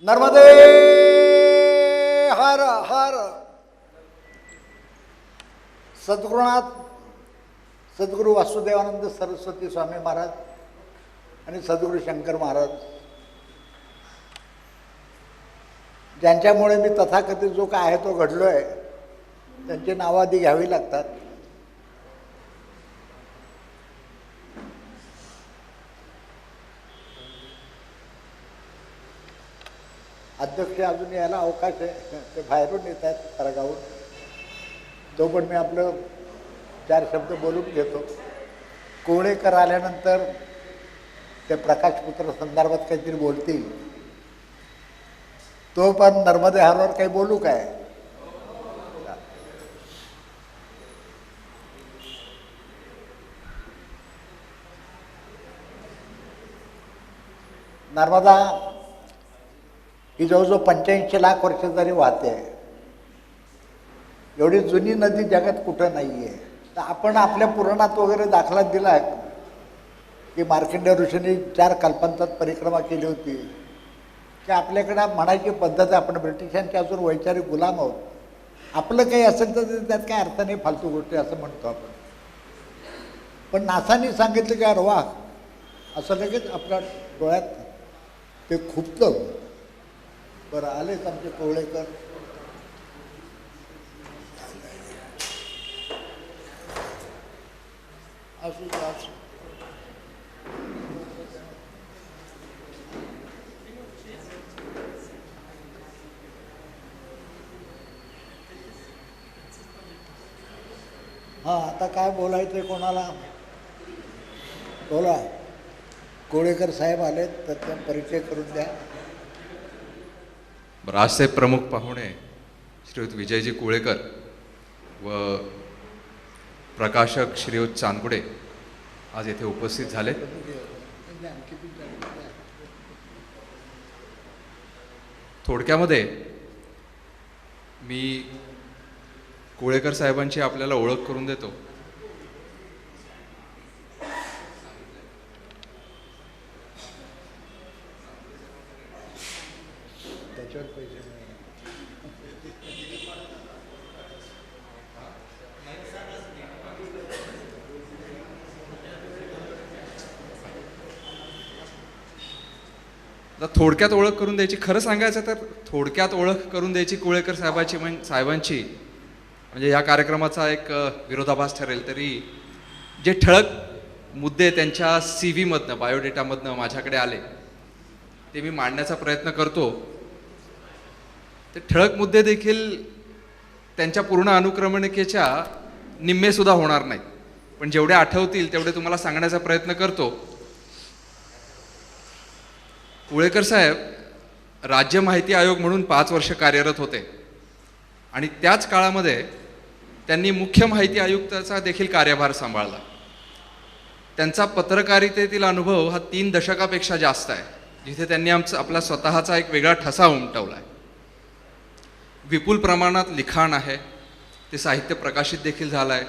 नर्मदे हर हर. सद्गुरुनाथ सद्गुरू वासुदेवानंद सरस्वती स्वामी महाराज आणि सद्गुरू शंकर महाराज ज्यांच्यामुळे मी तथाकथित जो काय आहे तो घडलो आहे त्यांची नावं आधी घ्यावी लागतात. अध्यक्ष अजून यायला अवकाश आहे, ते बाहेरून येत आहेत परगावून. तो पण मी आपलं 4 शब्द बोलून घेतो. कोळेकर आल्यानंतर ते प्रकाशपुत्र संदर्भात काहीतरी बोलतील. तो पण नर्मदे हरवर काही बोलू काय? नर्मदा ही जवळजवळ 85 लाख वर्ष जरी वाहते आहे. एवढी जुनी नदी जगात कुठं नाही आहे. तर आपण आपल्या पुराणात वगैरे दाखला दिला की मार्कंडेय ऋषींनी 4 कल्पांतात परिक्रमा केली होती. की आपल्याकडं म्हणायची पद्धत आपण ब्रिटिशांच्या अजून वैचारिक गुलाम आहोत. आपलं काही असेल तर त्यात काही अर्थ नाही, फालतू गोष्टी असं म्हणतो आपण. पण नासाने सांगितलं की अरे वा, असं लगेच आपल्या डोळ्यात ते खुपतं. बरं, आलेच आमचे कोळेकर. असू हां, आता काय बोलायचं कोणाला? बोला. कोळेकर साहेब आलेत तर त्या परिचय करून द्या. आजचे प्रमुख पाहुणे श्रीयुत विजयजी कोळेकर व प्रकाशक श्रीयुत चांदगुडे आज येथे उपस्थित झाले. थोडक्यामध्ये मी कोळेकर साहेबांची आपल्याला ओळख करून देतो. थोडक्यात ओळख करून द्यायची, खरं सांगायचं तर थोडक्यात ओळख करून द्यायची कोळेकर साहेबांची म्हणजे या कार्यक्रमाचा एक विरोधाभास ठरेल. तरी जे ठळक मुद्दे त्यांच्या CV मधनं, बायोडेटामधनं माझ्याकडे आले ते मी मांडण्याचा प्रयत्न करतो. ते ठळक मुद्दे देखील त्यांच्या पूर्ण अनुक्रमणिकेच्या निम्मेसुद्धा होणार नाहीत, पण जेवढे आठवतील तेवढे तुम्हाला सांगण्याचा प्रयत्न करतो. कोळेकर साहेब राज्य माहिती आयोग म्हणून 5 वर्ष कार्यरत होते आणि त्याच काळामध्ये त्यांनी मुख्य माहिती आयुक्ताचा देखील कार्यभार सांभाळला. त्यांचा पत्रकारितेतील अनुभव हा 3 दशकापेक्षा जास्त आहे, जिथे त्यांनी आपला स्वतःचा एक वेगळा ठसा उमटवला आहे. विपुल प्रमाणात लिखाण आहे, ते साहित्य प्रकाशित देखील झालं आहे.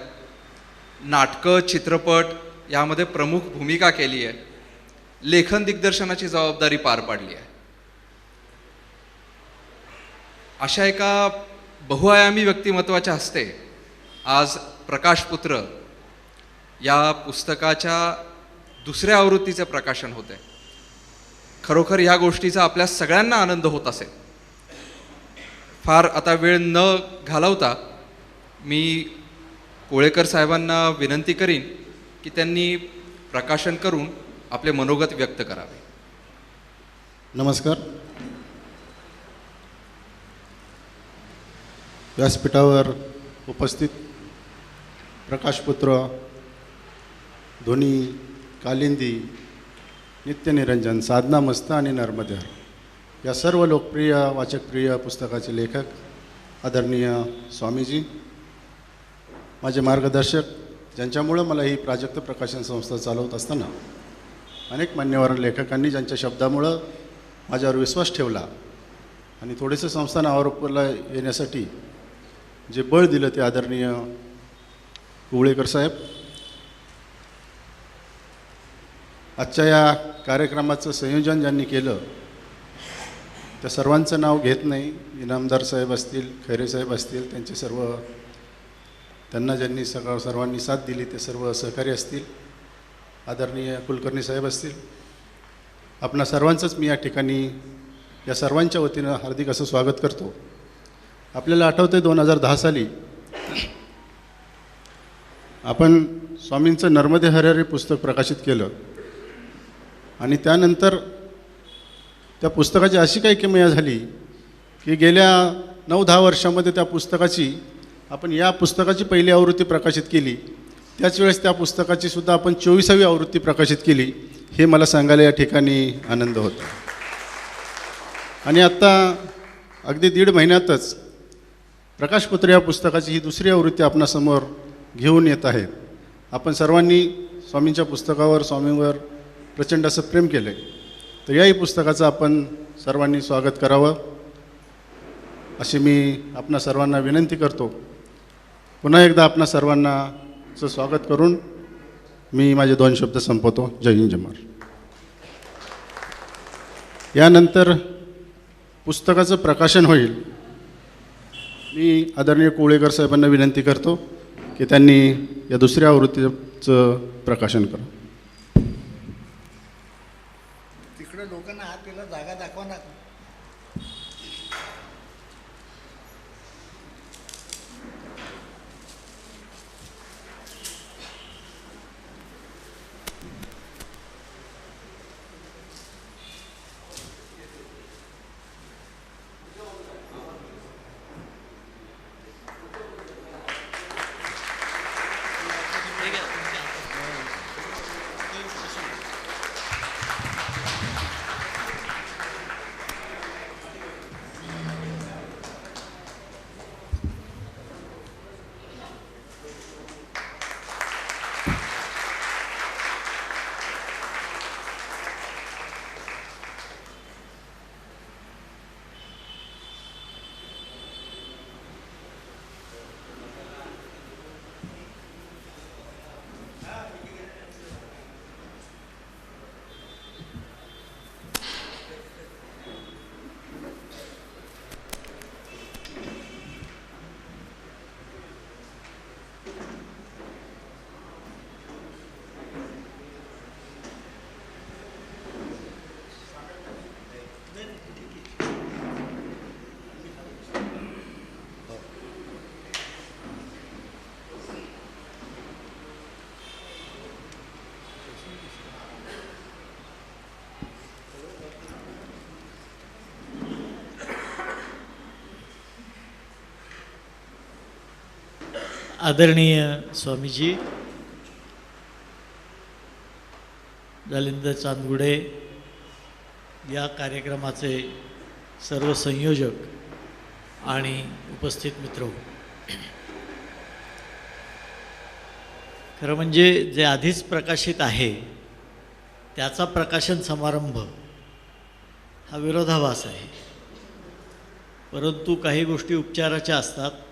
नाटकं, चित्रपट यामध्ये प्रमुख भूमिका केली आहे. लेखन दिग्दर्शनाची जबाबदारी पार पाडली आहे. अशा एका बहुआयामी व्यक्तिमत्वाच्या हस्ते आज प्रकाशपुत्र या पुस्तकाच्या 2ऱ्या आवृत्तीचे प्रकाशन होते. खरोखर ह्या गोष्टीचा आपल्या सगळ्यांना आनंद होत असेल. फार आता वेळ न घालवता मी कोळेकर साहेबांना विनंती करीन की त्यांनी प्रकाशन करून आपले मनोगत व्यक्त करावे. नमस्कार. व्यासपीठावर उपस्थित प्रकाशपुत्र, ध्वनी, कालिंदी, नित्यनिरंजन, साधना मस्त आणि नर्मदे हर या सर्व लोकप्रिय वाचकप्रिय पुस्तकाचे लेखक आदरणीय स्वामीजी, माझे मार्गदर्शक, ज्यांच्यामुळं मला ही प्राजक्त प्रकाशन संस्था चालवत असताना अनेक मान्यवर लेखकांनी ज्यांच्या शब्दामुळं माझ्यावर विश्वास ठेवला आणि थोडेसे संस्थान आरोपाला येण्यासाठी जे बळ दिलं ते आदरणीय कोळेकर साहेब. आजच्या या कार्यक्रमाचं संयोजन ज्यांनी केलं त्या सर्वांचं नाव घेत नाही. इनामदार साहेब असतील, खैरे साहेब असतील, त्यांचे सर्व त्यांना ज्यांनी सर्वांनी साथ दिली ते सर्व सहकारी असतील, आदरणीय कुलकर्णी साहेब असतील, आपणा सर्वांचंच मी या ठिकाणी या सर्वांच्या वतीनं हार्दिक असं स्वागत करतो. आपल्याला आठवतं आहे 2010 साली आपण स्वामींचं नर्मदे हरिहरे पुस्तक प्रकाशित केलं आणि त्यानंतर त्या पुस्तकाची अशी काही किमया झाली की गेल्या 9-10 वर्षामध्ये त्या पुस्तकाची आपण या पुस्तकाची पहिली आवृत्ती प्रकाशित केली, त्याच वेळेस त्या पुस्तकाची सुद्धा आपण 24वी आवृत्ती प्रकाशित केली. हे मला सांगायला या ठिकाणी आनंद होता. आणि आत्ता अगदी 1.5 महिन्यातच प्रकाशपुत्र या पुस्तकाची ही 2री आवृत्ती आपणासमोर घेऊन येत आहेत. आपण सर्वांनी स्वामींच्या पुस्तकावर, स्वामींवर प्रचंड असं प्रेम केलं आहे, तर याही पुस्तकाचं आपण सर्वांनी स्वागत करावं अशी मी आपणा सर्वांना विनंती करतो. पुन्हा एकदा आपणा सर्वांनाचं स्वागत करून मी माझे 2 शब्द संपवतो. जय हिंद, जय महाराष्ट्र. यानंतर पुस्तकाचं प्रकाशन होईल. मी आदरणीय कोळेकर साहेबांना विनंती करतो की त्यांनी या 2ऱ्या आवृत्तीचं प्रकाशन करा. तिकडे लोकांना हात दिला, जागा दाखवा ना. आदरणीय स्वामीजी, जालिंदर चांदगुडे, या कार्यक्रमाचे सर्व संयोजक आणि उपस्थित मित्र, खरं म्हणजे जे आधीच प्रकाशित आहे त्याचा प्रकाशन समारंभ हा विरोधाभास आहे. परंतु काही गोष्टी उपचाराच्या असतात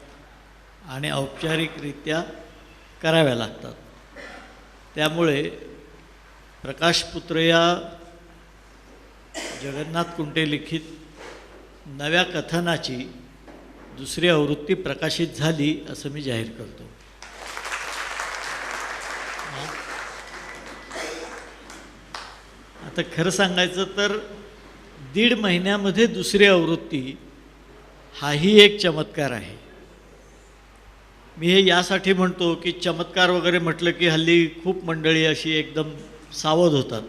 आणि औपचारिकरित्या कराव्या लागतात. त्यामुळे प्रकाशपुत्र या जगन्नाथ कुंटे लिखित नव्या कथनाची 2री आवृत्ती प्रकाशित झाली असं मी जाहीर करतो. आता खरं सांगायचं तर 1.5 महिन्यामध्ये 2री आवृत्ती हाही एक चमत्कार आहे. मी हे यासाठी म्हणतो की चमत्कार वगैरे म्हटलं की हल्ली खूप मंडळी अशी एकदम सावध होतात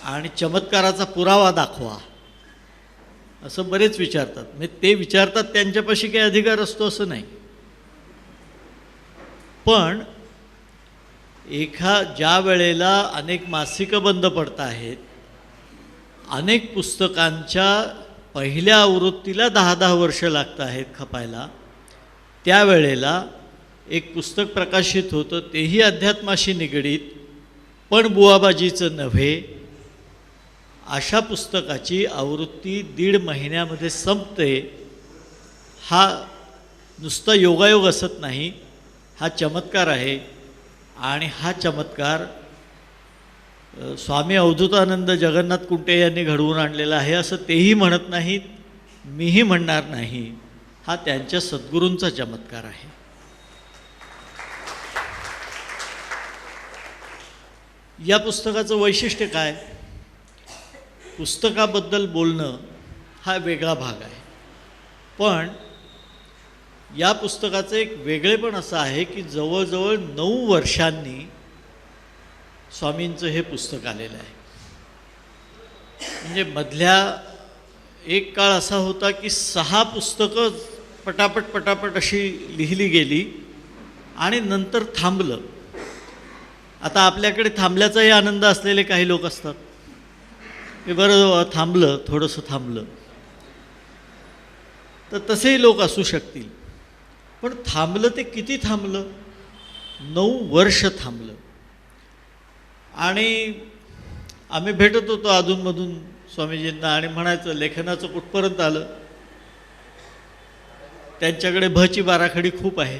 आणि चमत्काराचा पुरावा दाखवा असं बरेच विचारतात. म्हणजे ते विचारतात त्यांच्यापाशी काही अधिकार असतो असं नाही, पण ज्या वेळेला अनेक मासिकं बंद पडत आहेत, अनेक पुस्तकांच्या पहिल्या आवृत्तीला 10-10 वर्ष लागत आहेत खपायला, त्यावेळेला एक पुस्तक प्रकाशित होतं, तेही अध्यात्माशी निगडीत पण बुवाबाजीचं नव्हे, अशा पुस्तकाची आवृत्ती 1.5 महिन्यामध्ये संपते. हा नुसता योगायोग असत नाही, हा चमत्कार आहे. आणि हा चमत्कार स्वामी अवधूतानंद जगन्नाथ कुंटे यांनी घडवून आणलेलं आहे असं तेही म्हणत नाहीत, मीही म्हणणार नाही. हा त्यांच्या सद्गुरूंचा चमत्कार आहे. या पुस्तकाचं वैशिष्ट्य काय? पुस्तकाबद्दल बोलणं हा वेगळा भाग आहे, पण या पुस्तकाचं एक वेगळेपण असं आहे की जवळजवळ 9 वर्षांनी स्वामींचं हे पुस्तक आलेलं आहे. म्हणजे मधल्या एक काळ असा होता की 6 पुस्तकं पटापट अशी लिहिली गेली आणि नंतर थांबलं. आता आपल्याकडे थांबल्याचाही आनंद असलेले काही लोक असतात की बरं थांबलं, थोडंसं थांबलं, तर तसेही लोक असू शकतील. पण थांबलं ते किती थांबलं? 9 वर्ष थांबलं. आणि आम्ही भेटत होतो अधूनमधून स्वामीजींना आणि म्हणायचं लेखनाचं कुठपर्यंत आलं? त्यांच्याकडे भची बाराखडी खूप आहे.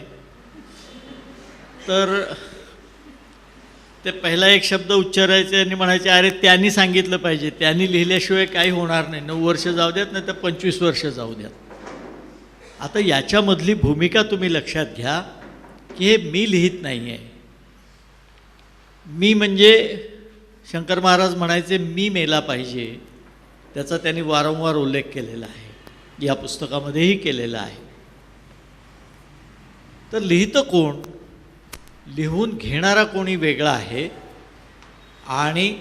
तर ते पहिला एक शब्द उच्चारायचे आणि म्हणायचे अरे त्यांनी सांगितलं पाहिजे, त्यांनी लिहिल्याशिवाय काही होणार नाही. 9 वर्ष जाऊ द्यात, नाही तर 25 वर्ष जाऊ द्यात. आता याच्यामधली भूमिका तुम्ही लक्षात घ्या की हे मी लिहित नाही आहे. मी म्हणजे शंकर महाराज म्हणायचे मी मेला पाहिजे, त्याचा त्यांनी वारंवार उल्लेख केलेला आहे, या पुस्तकामध्येही केलेला आहे. तर लिहितं कोण? लिहून घेणारा कोणी वेगळा आहे आणि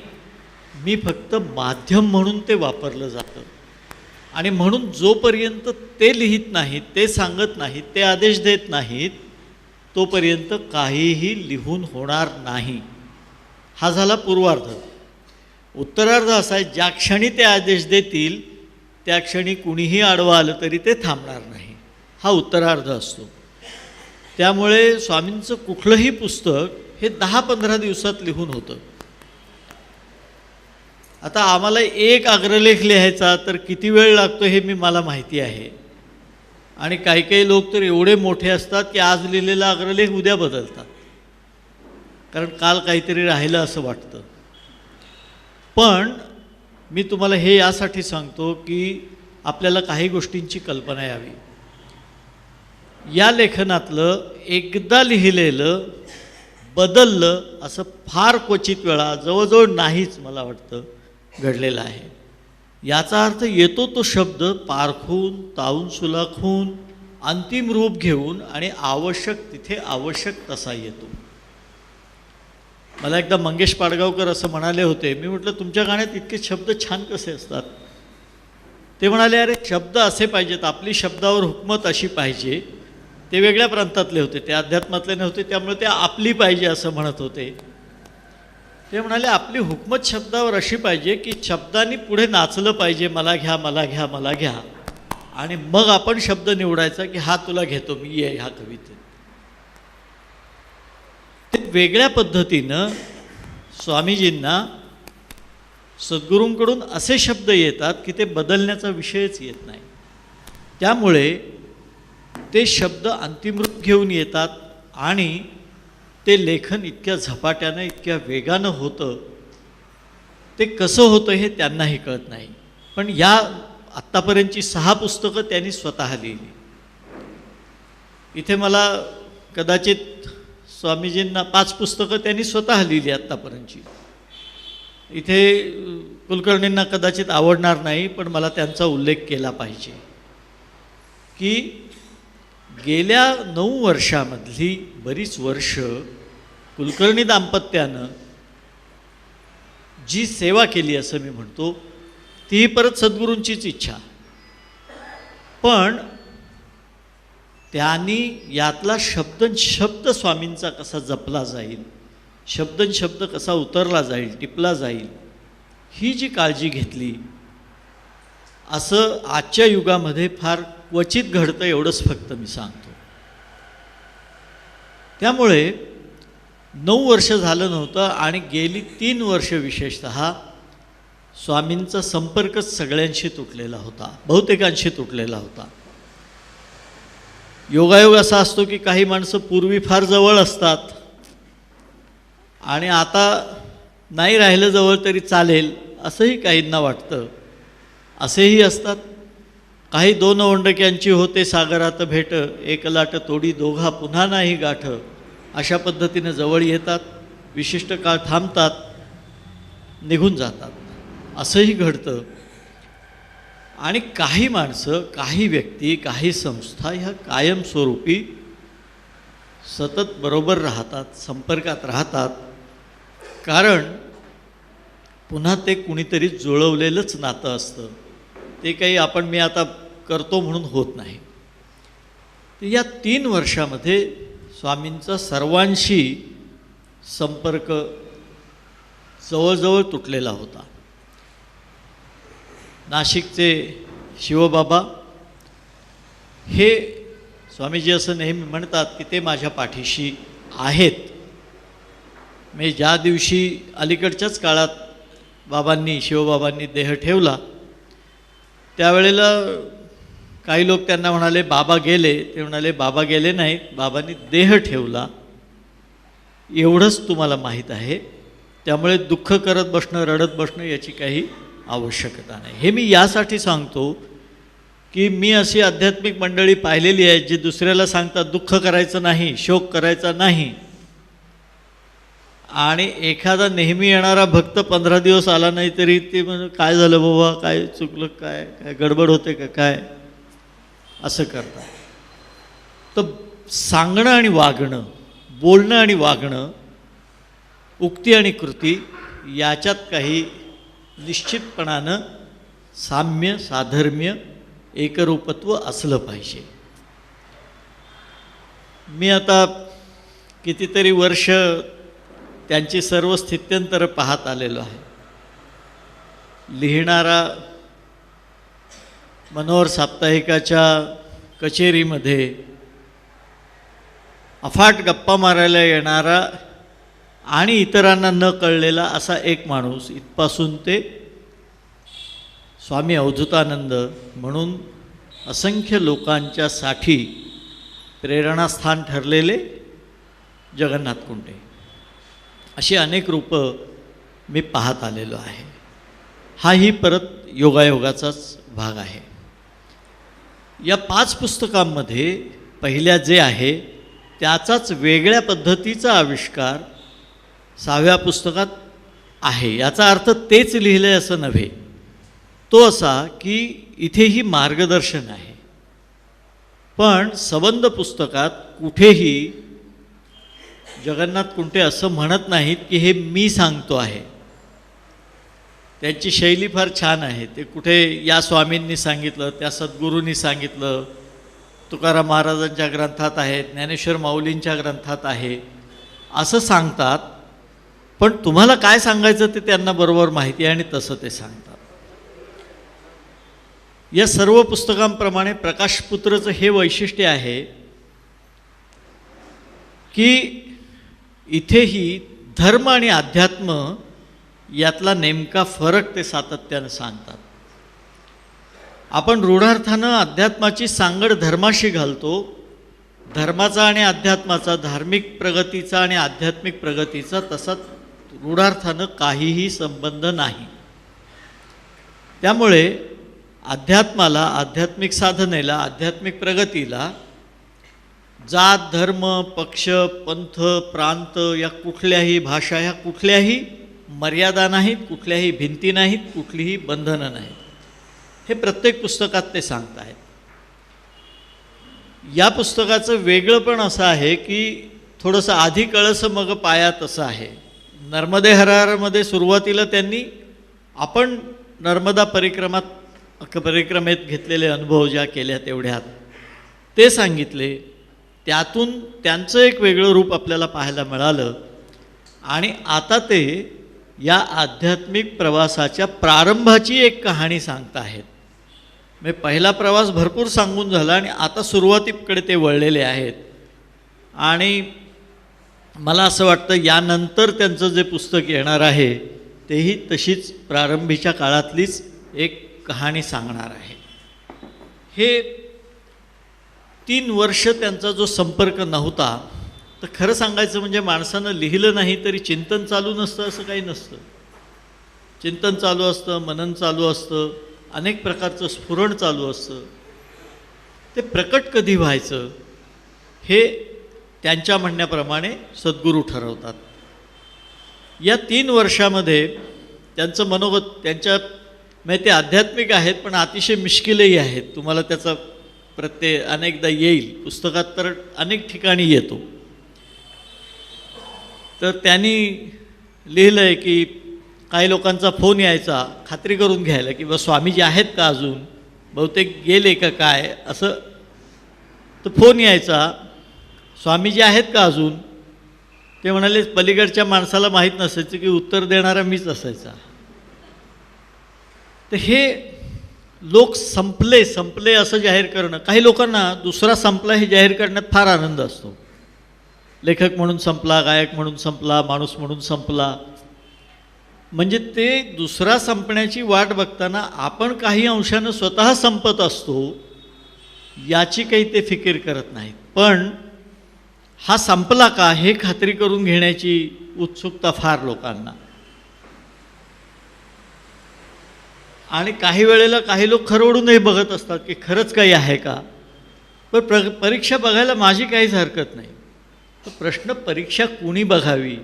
मी फक्त माध्यम म्हणून ते वापरलं जातं. आणि म्हणून जोपर्यंत ते लिहित नाहीत, ते सांगत नाहीत, ते आदेश देत नाहीत, तोपर्यंत काहीही लिहून होणार नाही. हा झाला पूर्वार्ध. उत्तरार्ध असा आहे ज्या क्षणी ते आदेश देतील त्या क्षणी कुणीही आडवं आलं तरी ते थांबणार नाही. हा उत्तरार्ध असतो. त्यामुळे स्वामींचं कुठलंही पुस्तक हे 10-15 दिवसात लिहून होतं. आता आम्हाला एक अग्रलेख लिहायचा तर किती वेळ लागतो हे मला माहिती आहे. आणि काही काही लोक तर एवढे मोठे असतात की आज लिहिलेला अग्रलेख उद्या बदलतात, कारण काल काहीतरी राहिलं असं वाटतं. पण मी तुम्हाला हे यासाठी सांगतो की आपल्याला काही गोष्टींची कल्पना यावी. या लेखनातलं एकदा लिहिलेलं बदललं असं फार क्वचित वेळा, जवळजवळ नाहीच मला वाटतं घडलेलं आहे. याचा अर्थ येतो तो शब्द पारखून, तावून सुलाखून, अंतिम रूप घेऊन आणि आवश्यक तिथे आवश्यक तसा येतो. मला एकदा मंगेश पाडगावकर असं म्हणाले होते, मी म्हटलं तुमच्या गाण्यात इतके शब्द छान कसे असतात? ते म्हणाले अरे शब्द असे पाहिजेत, आपली शब्दावर हुकमत अशी पाहिजे. ते वेगळ्या प्रांतातले होते, ते अध्यात्मातले नव्हते, त्यामुळे ते आपली पाहिजे असं म्हणत होते. ते म्हणाले आपली हुकमत शब्दावर अशी पाहिजे की शब्दांनी पुढे नाचलं पाहिजे, मला घ्या मला घ्या मला घ्या, आणि मग आपण शब्द निवडायचा की हा तुला घेतो मी, ये ह्या कवितेत. ते वेगळ्या पद्धतीनं स्वामीजींना सद्गुरूंकडून असे शब्द येतात की ते बदलण्याचा विषयच येत नाही. त्यामुळे ते शब्द अंतिम रूप घेऊन येतात आणि ते लेखन इतक्या झपाट्यानं, इतक्या वेगानं होतं. ते कसं होतं हे त्यांनाही कळत नाही. पण या आत्तापर्यंतची 6 पुस्तकं त्यांनी स्वतः लिहिली. इथे मला कदाचित स्वामीजींना 5 पुस्तकं त्यांनी स्वतः लिहिली आत्तापर्यंतची. इथे कुलकर्णींना कदाचित आवडणार नाही, पण मला त्यांचा उल्लेख केला पाहिजे की गेल्या 9 वर्षामधली बरीच वर्ष कुलकर्णी दाम्पत्यानं जी सेवा केली असं मी म्हणतो, ती परत सद्गुरूंचीच इच्छा. पण त्यांनी यातला शब्द स्वामींचा कसा जपला जाईल, शब्द कसा उतरला जाईल, टिपला जाईल, ही जी काळजी घेतली, असं आजच्या युगामध्ये फार क्वचित घडतं, एवढंच फक्त मी सांगतो. त्यामुळे 9 वर्ष झालं नव्हतं आणि गेली 3 वर्ष विशेषतः स्वामींचा संपर्कच सगळ्यांशी तुटलेला होता, बहुतेकांशी तुटलेला होता. योगायोग असा असतो की काही माणसं पूर्वी फार जवळ असतात आणि आता नाही राहिलं जवळ तरी चालेल असंही काहींना वाटतं. असेही असतात. काही दोन ओंडक्यांची होते सागरात भेट, एक लाट तोडी दोघा पुन्हा नाही गाठ, अशा पद्धतीनं जवळ येतात, विशिष्ट काळ थांबतात, निघून जातात. असंही घडतं. आणि काही माणसं, काही व्यक्ती, काही संस्था ह्या कायमस्वरूपी सतत बरोबर राहतात, संपर्कात राहतात. कारण पुन्हा ते कुणीतरी जुळवलेलंच नातं असतं. ते काही मी आता करतो म्हणून होत नाही. तर या 3 वर्षामध्ये स्वामींचा सर्वांशी संपर्क जवळजवळ तुटलेला होता. नाशिकचे शिवबाबा हे स्वामीजी असं नेहमी म्हणतात की ते माझ्या पाठीशी आहेत. मी ज्या दिवशी अलीकडच्याच काळात शिवबाबांनी देह ठेवला त्यावेळेला काही लोक त्यांना म्हणाले बाबा गेले. ते म्हणाले बाबा गेले नाहीत, बाबांनी देह ठेवला एवढंच तुम्हाला माहीत आहे. त्यामुळे दुःख करत बसणं, रडत बसणं याची काही आवश्यकता नाही. हे मी यासाठी सांगतो की मी अशी आध्यात्मिक मंडळी पाहिलेली आहेत जी दुसऱ्याला सांगतात दुःख करायचं नाही, शोक करायचा नाही. आणि एखादा नेहमी येणारा भक्त 15 दिवस आला नाही तरी ते म्हणजे काय झालं बाबा, काय चुकलं, काय काय गडबड होते का काय, असं करतात. तर सांगणं आणि वागणं, बोलणं आणि वागणं, उक्ती आणि कृती याच्यात काही निश्चितपणानं साम्य, साधर्म्य, एकरूपत्व असलं पाहिजे. मी आता कितीतरी वर्ष त्यांची सर्व स्थित्यंतरं पाहत आलेलो आहे. लिहिणारा, मनोहर साप्ताहिकाच्या कचेरीमध्ये अफाट गप्पा मारायला येणारा आणि इतरांना न कळलेला असा एक माणूस, इथपासून ते स्वामी अवधूतानंद म्हणून असंख्य लोकांच्यासाठी प्रेरणास्थान ठरलेले जगन्नाथ कुंटे, अशी अनेक रूपं मी पाहत आलेलो आहे. हाही परत योगायोगाचाच भाग आहे. या 5 पुस्तकांमध्ये पहिल्या जे आहे त्याचाच वेगळ्या पद्धतीचा आविष्कार 6व्या पुस्तकात आहे. याचा अर्थ तेच लिहिलं आहे असं नव्हे. तो असा की इथेही मार्गदर्शन आहे. पण संबंध पुस्तकात कुठेही जगन्नाथ कुंटे असं म्हणत नाहीत की हे मी सांगतो आहे. त्यांची शैली फार छान आहे. ते कुठे या स्वामींनी सांगितलं, त्या सद्गुरूंनी सांगितलं, तुकाराम महाराजांच्या ग्रंथात आहे, ज्ञानेश्वर माऊलींच्या ग्रंथात आहे, असं सांगतात. पण तुम्हाला काय सांगायचं ते त्यांना बरोबर माहिती आहे आणि तसं ते सांगतात. या सर्व पुस्तकांप्रमाणे प्रकाशपुत्रचं हे वैशिष्ट्य आहे की इथेही धर्म आणि अध्यात्म यातला नेमका फरक ते सातत्यानं सांगतात. आपण रूढार्थानं अध्यात्माची सांगड धर्माशी घालतो. धर्माचा आणि अध्यात्माचा, धार्मिक प्रगतीचा आणि आध्यात्मिक प्रगतीचा तसा रूढार्थानं काहीही संबंध नाही. त्यामुळे अध्यात्माला, आध्यात्मिक साधनेला, आध्यात्मिक प्रगतीला जात, धर्म, पक्ष, पंथ, प्रांत या कुठल्याही भाषा, ह्या कुठल्याही मर्यादा नाहीत, कुठल्याही भिंती नाहीत, कुठलीही बंधनं नाहीत. हे प्रत्येक पुस्तकात ते सांगत आहेत. या पुस्तकाचं वेगळं पण असं आहे की थोडंसं आधी कळस मग पाया तसं आहे. नर्मदे हरहरमध्ये सुरुवातीला त्यांनी आपण नर्मदा परिक्रमेत घेतलेले अनुभव ज्या केल्या तेवढ्यात ते सांगितले. त्यातून त्यांचं एक वेगळं रूप आपल्याला पाहायला मिळालं. आणि आता ते या आध्यात्मिक प्रवासाच्या प्रारंभाची एक कहाणी सांगत आहेत. म्हणजे पहिला प्रवास भरपूर सांगून झाला आणि आता सुरुवातीकडे ते वळलेले आहेत. आणि मला असं वाटतं यानंतर त्यांचं जे पुस्तक येणार आहे तेही तशीच प्रारंभीच्या काळातलीच एक कहाणी सांगणार आहे. हे 3 वर्ष त्यांचा जो संपर्क नव्हता तर खरं सांगायचं म्हणजे माणसानं लिहिलं नाही तरी चिंतन चालू नसतं असं काही नसतं. चिंतन चालू असतं, मनन चालू असतं, अनेक प्रकारचं स्फुरण चालू असतं. ते प्रकट कधी व्हायचं हे त्यांच्या म्हणण्याप्रमाणे सद्गुरू ठरवतात. या 3 वर्षामध्ये त्यांचं मनोगत त्यांच्या म्हणजे ते आध्यात्मिक आहेत पण अतिशय मिश्किलही आहेत. तुम्हाला त्याचा प्रत्यय अनेकदा येईल, पुस्तकात तर अनेक ठिकाणी येतो. तर त्यांनी लिहिलं आहे की काही लोकांचा फोन यायचा खात्री करून घ्यायला की बा स्वामीजी आहेत का अजून, बहुतेक गेले का काय असं. तर फोन यायचा, स्वामीजी आहेत का अजून. ते म्हणाले पलीकडच्या माणसाला माहीत नसायचं की उत्तर देणारा मीच असायचा. तर हे लोक संपले असं जाहीर करणं, काही लोकांना दुसरा संपला हे जाहीर करण्यात फार आनंद असतो. लेखक म्हणून संपला, गायक म्हणून संपला, माणूस म्हणून संपला. म्हणजे ते दुसरा संपण्याची वाट बघताना आपण काही अंशानं स्वतः संपत असतो याची काही ते फिकीर करत नाहीत. पण हा संपला का हे खात्री करून घेण्याची उत्सुकता फार लोकांना. आणि काही वेळेला काही लोक खरवडूनही बघत असतात की खरंच काही आहे का. पण परीक्षा बघायला माझी काहीच हरकत नाही. तर प्रश्न परीक्षा कुणी बघावी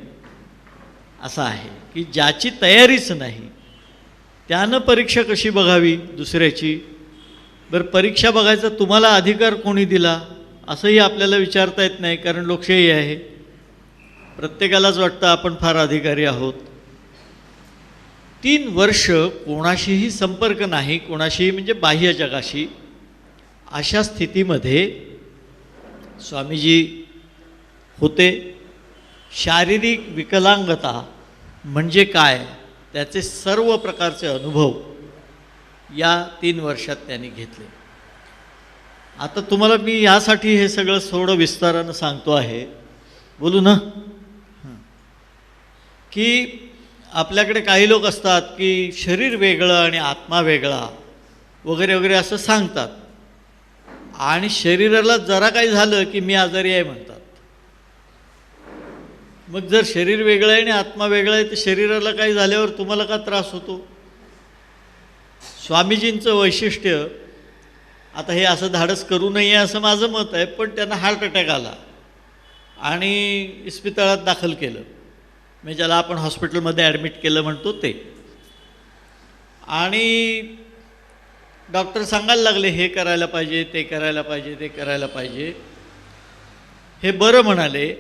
असा आहे की ज्याची तयारीच नाही त्यानं परीक्षा कशी बघावी दुसऱ्याची. बरं, परीक्षा बघायचा तुम्हाला अधिकार कोणी दिला असंही आपल्याला विचारता येत नाही, कारण लोकशाही आहे. प्रत्येकालाच वाटतं आपण फार अधिकारी आहोत. 3 वर्ष कोणाशीही संपर्क नाही, कोणाशीही म्हणजे बाह्य जगाशी. अशा स्थितीमध्ये स्वामीजी होते. शारीरिक विकलांगता म्हणजे काय त्याचे सर्व प्रकारचे अनुभव या 3 वर्षात त्यांनी घेतले. आता तुम्हाला मी यासाठी हे सगळं थोडं विस्तारानं सांगतो आहे, बोलू ना. की आपल्याकडे काही लोक असतात की शरीर वेगळं आणि आत्मा वेगळा वगैरे वगैरे असं सांगतात, आणि शरीराला जरा काही झालं की मी आजारी आहे म्हणतात. मग जर शरीर वेगळं आहे आणि आत्मा वेगळा आहे तर शरीराला काही झाल्यावर तुम्हाला का त्रास होतो. स्वामीजींचं वैशिष्ट्य, आता हे असं धाडस करू नये असं माझं मत आहे, पण त्यांना हार्ट अटॅक आला आणि इस्पितळात दाखल केलं, म्हणजे ज्याला आपण हॉस्पिटलमध्ये ॲडमिट केलं म्हणतो ते. आणि डॉक्टर सांगायला लागले हे करायला पाहिजे, ते करायला पाहिजे, ते करायला पाहिजे. हे बरं म्हणाले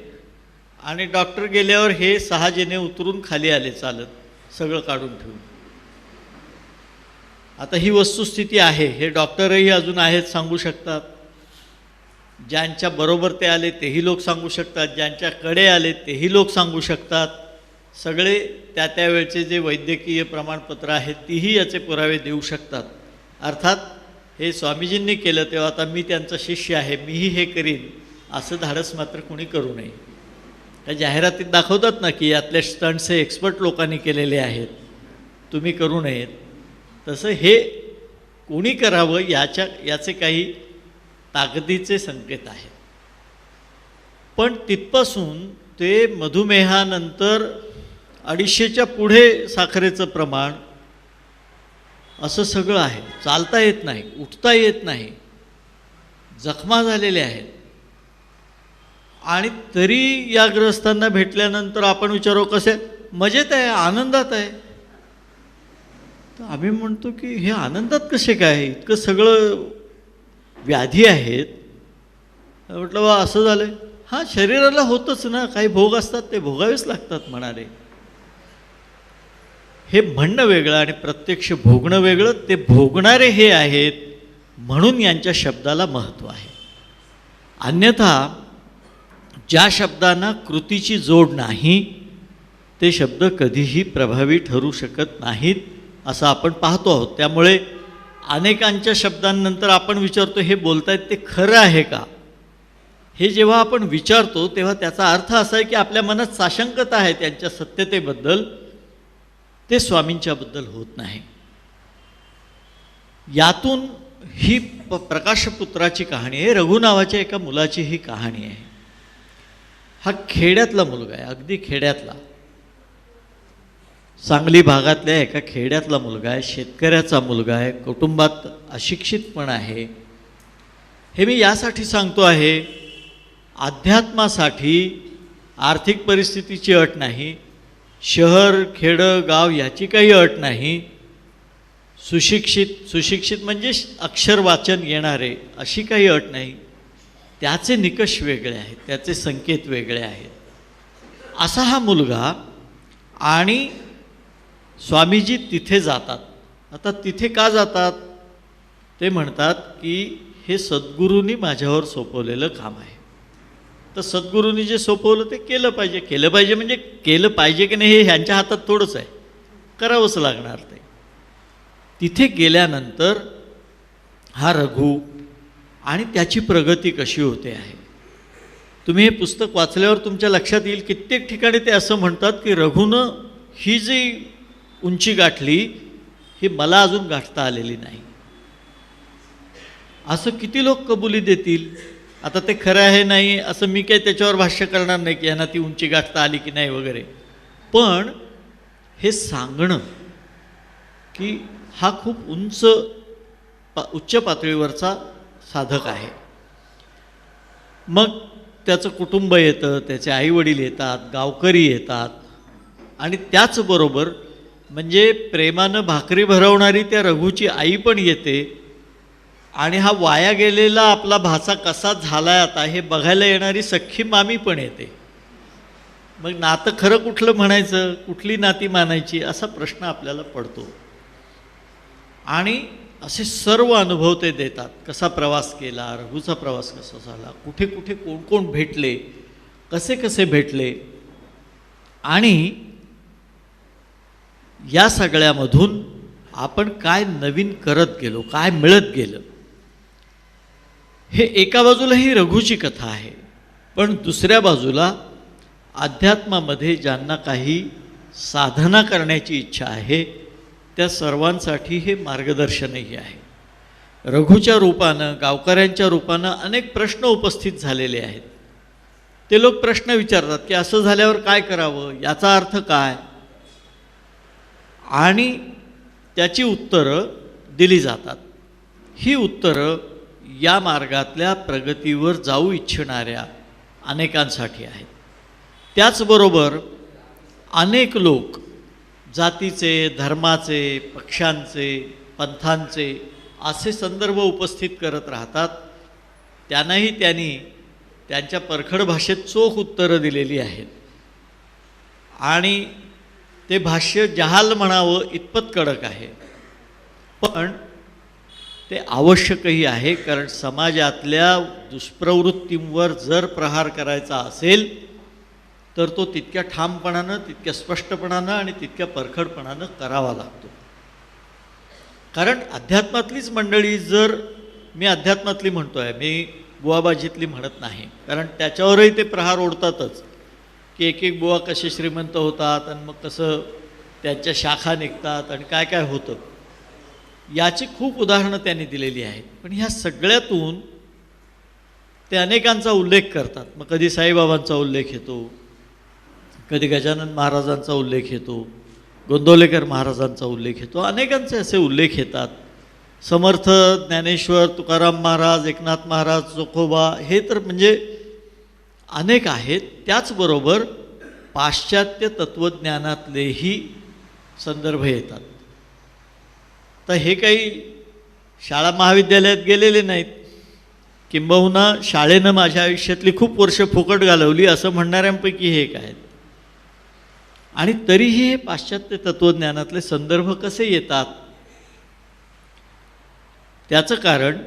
आणि डॉक्टर गेल्यावर हे सहाजीने उतरून खाली आले चालत, सगळं काढून ठेवून. आता ही वस्तुस्थिती आहे. हे डॉक्टरही अजून आहेत, सांगू शकतात. ज्यांच्या बरोबर ते आले तेही लोक सांगू शकतात, ज्यांच्याकडे आले तेही लोक सांगू शकतात. सगळे त्या वेळचे जे वैद्यकीय प्रमाणपत्र आहेत तीही याचे पुरावे देऊ शकतात. अर्थात हे स्वामीजींनी केलं तेव्हा आता मी त्यांचा शिष्य आहे, मीही हे करीन असं धाडस मात्र कोणी करू नये. त्या जाहिरातीत दाखवतात ना की यातले स्टंट्स हे एक्सपर्ट लोकांनी केलेले आहेत, तुम्ही करू नयेत. तसं हे कोणी करावं याचे काही ताकदीचे संकेत आहेत. पण तिथपासून ते मधुमेहानंतर 250च्या पुढे साखरेचं प्रमाण असं सगळं आहे. चालता येत नाही, उठता येत नाही, जखमा झालेल्या आहेत. आणि तरी या ग्रस्तांना भेटल्यानंतर आपण विचारू कसे, मजेत आहे, आनंदात आहे. तर आम्ही म्हणतो की हे आनंदात कसे काय, इतकं सगळं व्याधी आहेत. म्हटलं बा असं झालं. हां, शरीराला होतच ना, काही भोग असतात ते भोगावेच लागतात म्हणाले. हे म्हणणं वेगळं आणि प्रत्यक्ष भोगणं वेगळं. ते भोगणारे हे आहेत म्हणून यांच्या शब्दाला महत्त्व आहे. अन्यथा ज्या शब्दांना कृतीची जोड नाही ते शब्द कधीही प्रभावी ठरू शकत नाहीत असं आपण पाहतो आहोत. त्यामुळे अनेकांच्या शब्दांनंतर आपण विचारतो हे बोलतायत ते खरं आहे का. हे जेव्हा आपण विचारतो तेव्हा त्याचा अर्थ असा आहे की आपल्या मनात साशंकता आहे त्यांच्या सत्यतेबद्दल, ते स्वामींच्याबद्दल होत नाही. यातून ही प्रकाशपुत्राची कहाणी आहे, रघु नावाच्या एका मुलाची ही कहाणी आहे. हा खेड्यातला मुलगा आहे, अगदी खेड्यातला, सांगली भागातल्या एका खेड्यातला मुलगा आहे, शेतकऱ्याचा मुलगा आहे, कुटुंबात अशिक्षित पण आहे. हे मी यासाठी सांगतो आहे, अध्यात्मासाठी आर्थिक परिस्थितीची अट नाही, शहर खेडं गाव याची काही अट नाही, सुशिक्षित म्हणजे अक्षर वाचन येणारे अशी काही अट नाही. त्याचे निकष वेगळे आहेत, त्याचे संकेत वेगळे आहेत. असा हा मुलगा, आणि स्वामीजी तिथे जातात. आता तिथे का जातात? ते म्हणतात की हे सद्गुरूंनी माझ्यावर सोपवलेलं काम आहे. तर सद्गुरूंनी जे सोपवलं ते केलं पाहिजे. केलं पाहिजे म्हणजे केलं पाहिजे की नाही हे ह्यांच्या हातात थोडंच आहे, करावंच लागणार ते. तिथे गेल्यानंतर हा रघु आणि त्याची प्रगती कशी होते आहे. तुम्ही हे पुस्तक वाचल्यावर तुमच्या लक्षात येईल, कित्येक ठिकाणी ते असं म्हणतात की रघुनं ही जी उंची गाठली ही मला अजून गाठता आलेली नाही. असं किती लोक कबुली देतील? आता ते खरं आहे नाही असं मी काही त्याच्यावर भाष्य करणार नाही की यांना ती उंची गाठता आली की नाही वगैरे, पण हे सांगणं की हा खूप उच्च पातळीवरचा साधक आहे. मग त्याचं कुटुंब येतं, त्याचे आईवडील येतात, गावकरी येतात, आणि त्याचबरोबर म्हणजे प्रेमानं भाकरी भरवणारी त्या रघुची आई पण येते, आणि हा वाया गेलेला आपला भाचा कसा झालाय आता हे बघायला येणारी सख्खी मामी पण येते. मग नातं खरं कुठलं म्हणायचं, कुठली नाती मानायची, असा प्रश्न आपल्याला पडतो. आणि असे सर्व अनुभव ते देतात. कसा प्रवास केला, रघुचा प्रवास कसा झाला, कुठे कुठे कोण कोण भेटले, कसे कसे भेटले, आणि या सगळ्यामधून आपण काय नवीन करत गेलो, काय मिळत गेलं. हे एका बाजूला ही रघुची कथा आहे, पण दुसऱ्या बाजूला अध्यात्मामध्ये ज्यांना काही साधना करण्याची इच्छा आहे त्या सर्वांसाठी हे मार्गदर्शनही आहे. रघुच्या रूपानं, गावकऱ्यांच्या रूपानं अनेक प्रश्न उपस्थित झालेले आहेत. ते लोक प्रश्न विचारतात की असं झाल्यावर काय करावं, याचा अर्थ काय, आणि त्याची उत्तरं दिली जातात. ही उत्तरं या मार्गातल्या प्रगतीवर जाऊ इच्छिणाऱ्या अनेकांसाठी आहेत. त्याचबरोबर अनेक लोक जातीचे, धर्माचे, पक्षांचे, पंथांचे असे संदर्भ उपस्थित करत राहतात. त्यांनाही त्यांनी त्यांच्या परखड भाषेत चोख उत्तरं दिलेली आहेत, आणि ते भाष्य जहाल म्हणावं इतपत कडक आहे, पण ते आवश्यकही आहे. कारण समाजातल्या दुष्प्रवृत्तींवर जर प्रहार करायचा असेल तर तो तितक्या ठामपणानं, तितक्या स्पष्टपणानं आणि तितक्या परखडपणानं करावा लागतो. कारण अध्यात्मातलीच मंडळी, जर मी अध्यात्मातली म्हणतो आहे, मी बुवाबाजीतली म्हणत नाही, कारण त्याच्यावरही ते प्रहार ओढतातच की एक एक बुवा कसे श्रीमंत होतात आणि मग कसं त्यांच्या शाखा निघतात आणि काय काय होतं, याची खूप उदाहरणं त्यांनी दिलेली आहेत. पण ह्या सगळ्यातून ते अनेकांचा उल्लेख करतात. मग कधी साईबाबांचा उल्लेख येतो, कधी गजानन महाराजांचा उल्लेख येतो, गोंदवलेकर महाराजांचा उल्लेख येतो, अनेकांचे असे उल्लेख येतात. समर्थ, ज्ञानेश्वर, तुकाराम महाराज, एकनाथ महाराज, चोखोबा, हे तर म्हणजे अनेक आहेत. त्याचबरोबर पाश्चात्य तत्त्वज्ञानातलेही संदर्भ येतात. तर हे काही शाळा महाविद्यालयात गेलेले नाहीत, किंबहुना शाळेनं माझ्या आयुष्यातली खूप वर्ष फुकट घालवली असं म्हणणाऱ्यांपैकी हे एक आहेत. आणि तरीही हे पाश्चात्य तत्त्वज्ञानातले संदर्भ कसे येतात, त्याचं कारण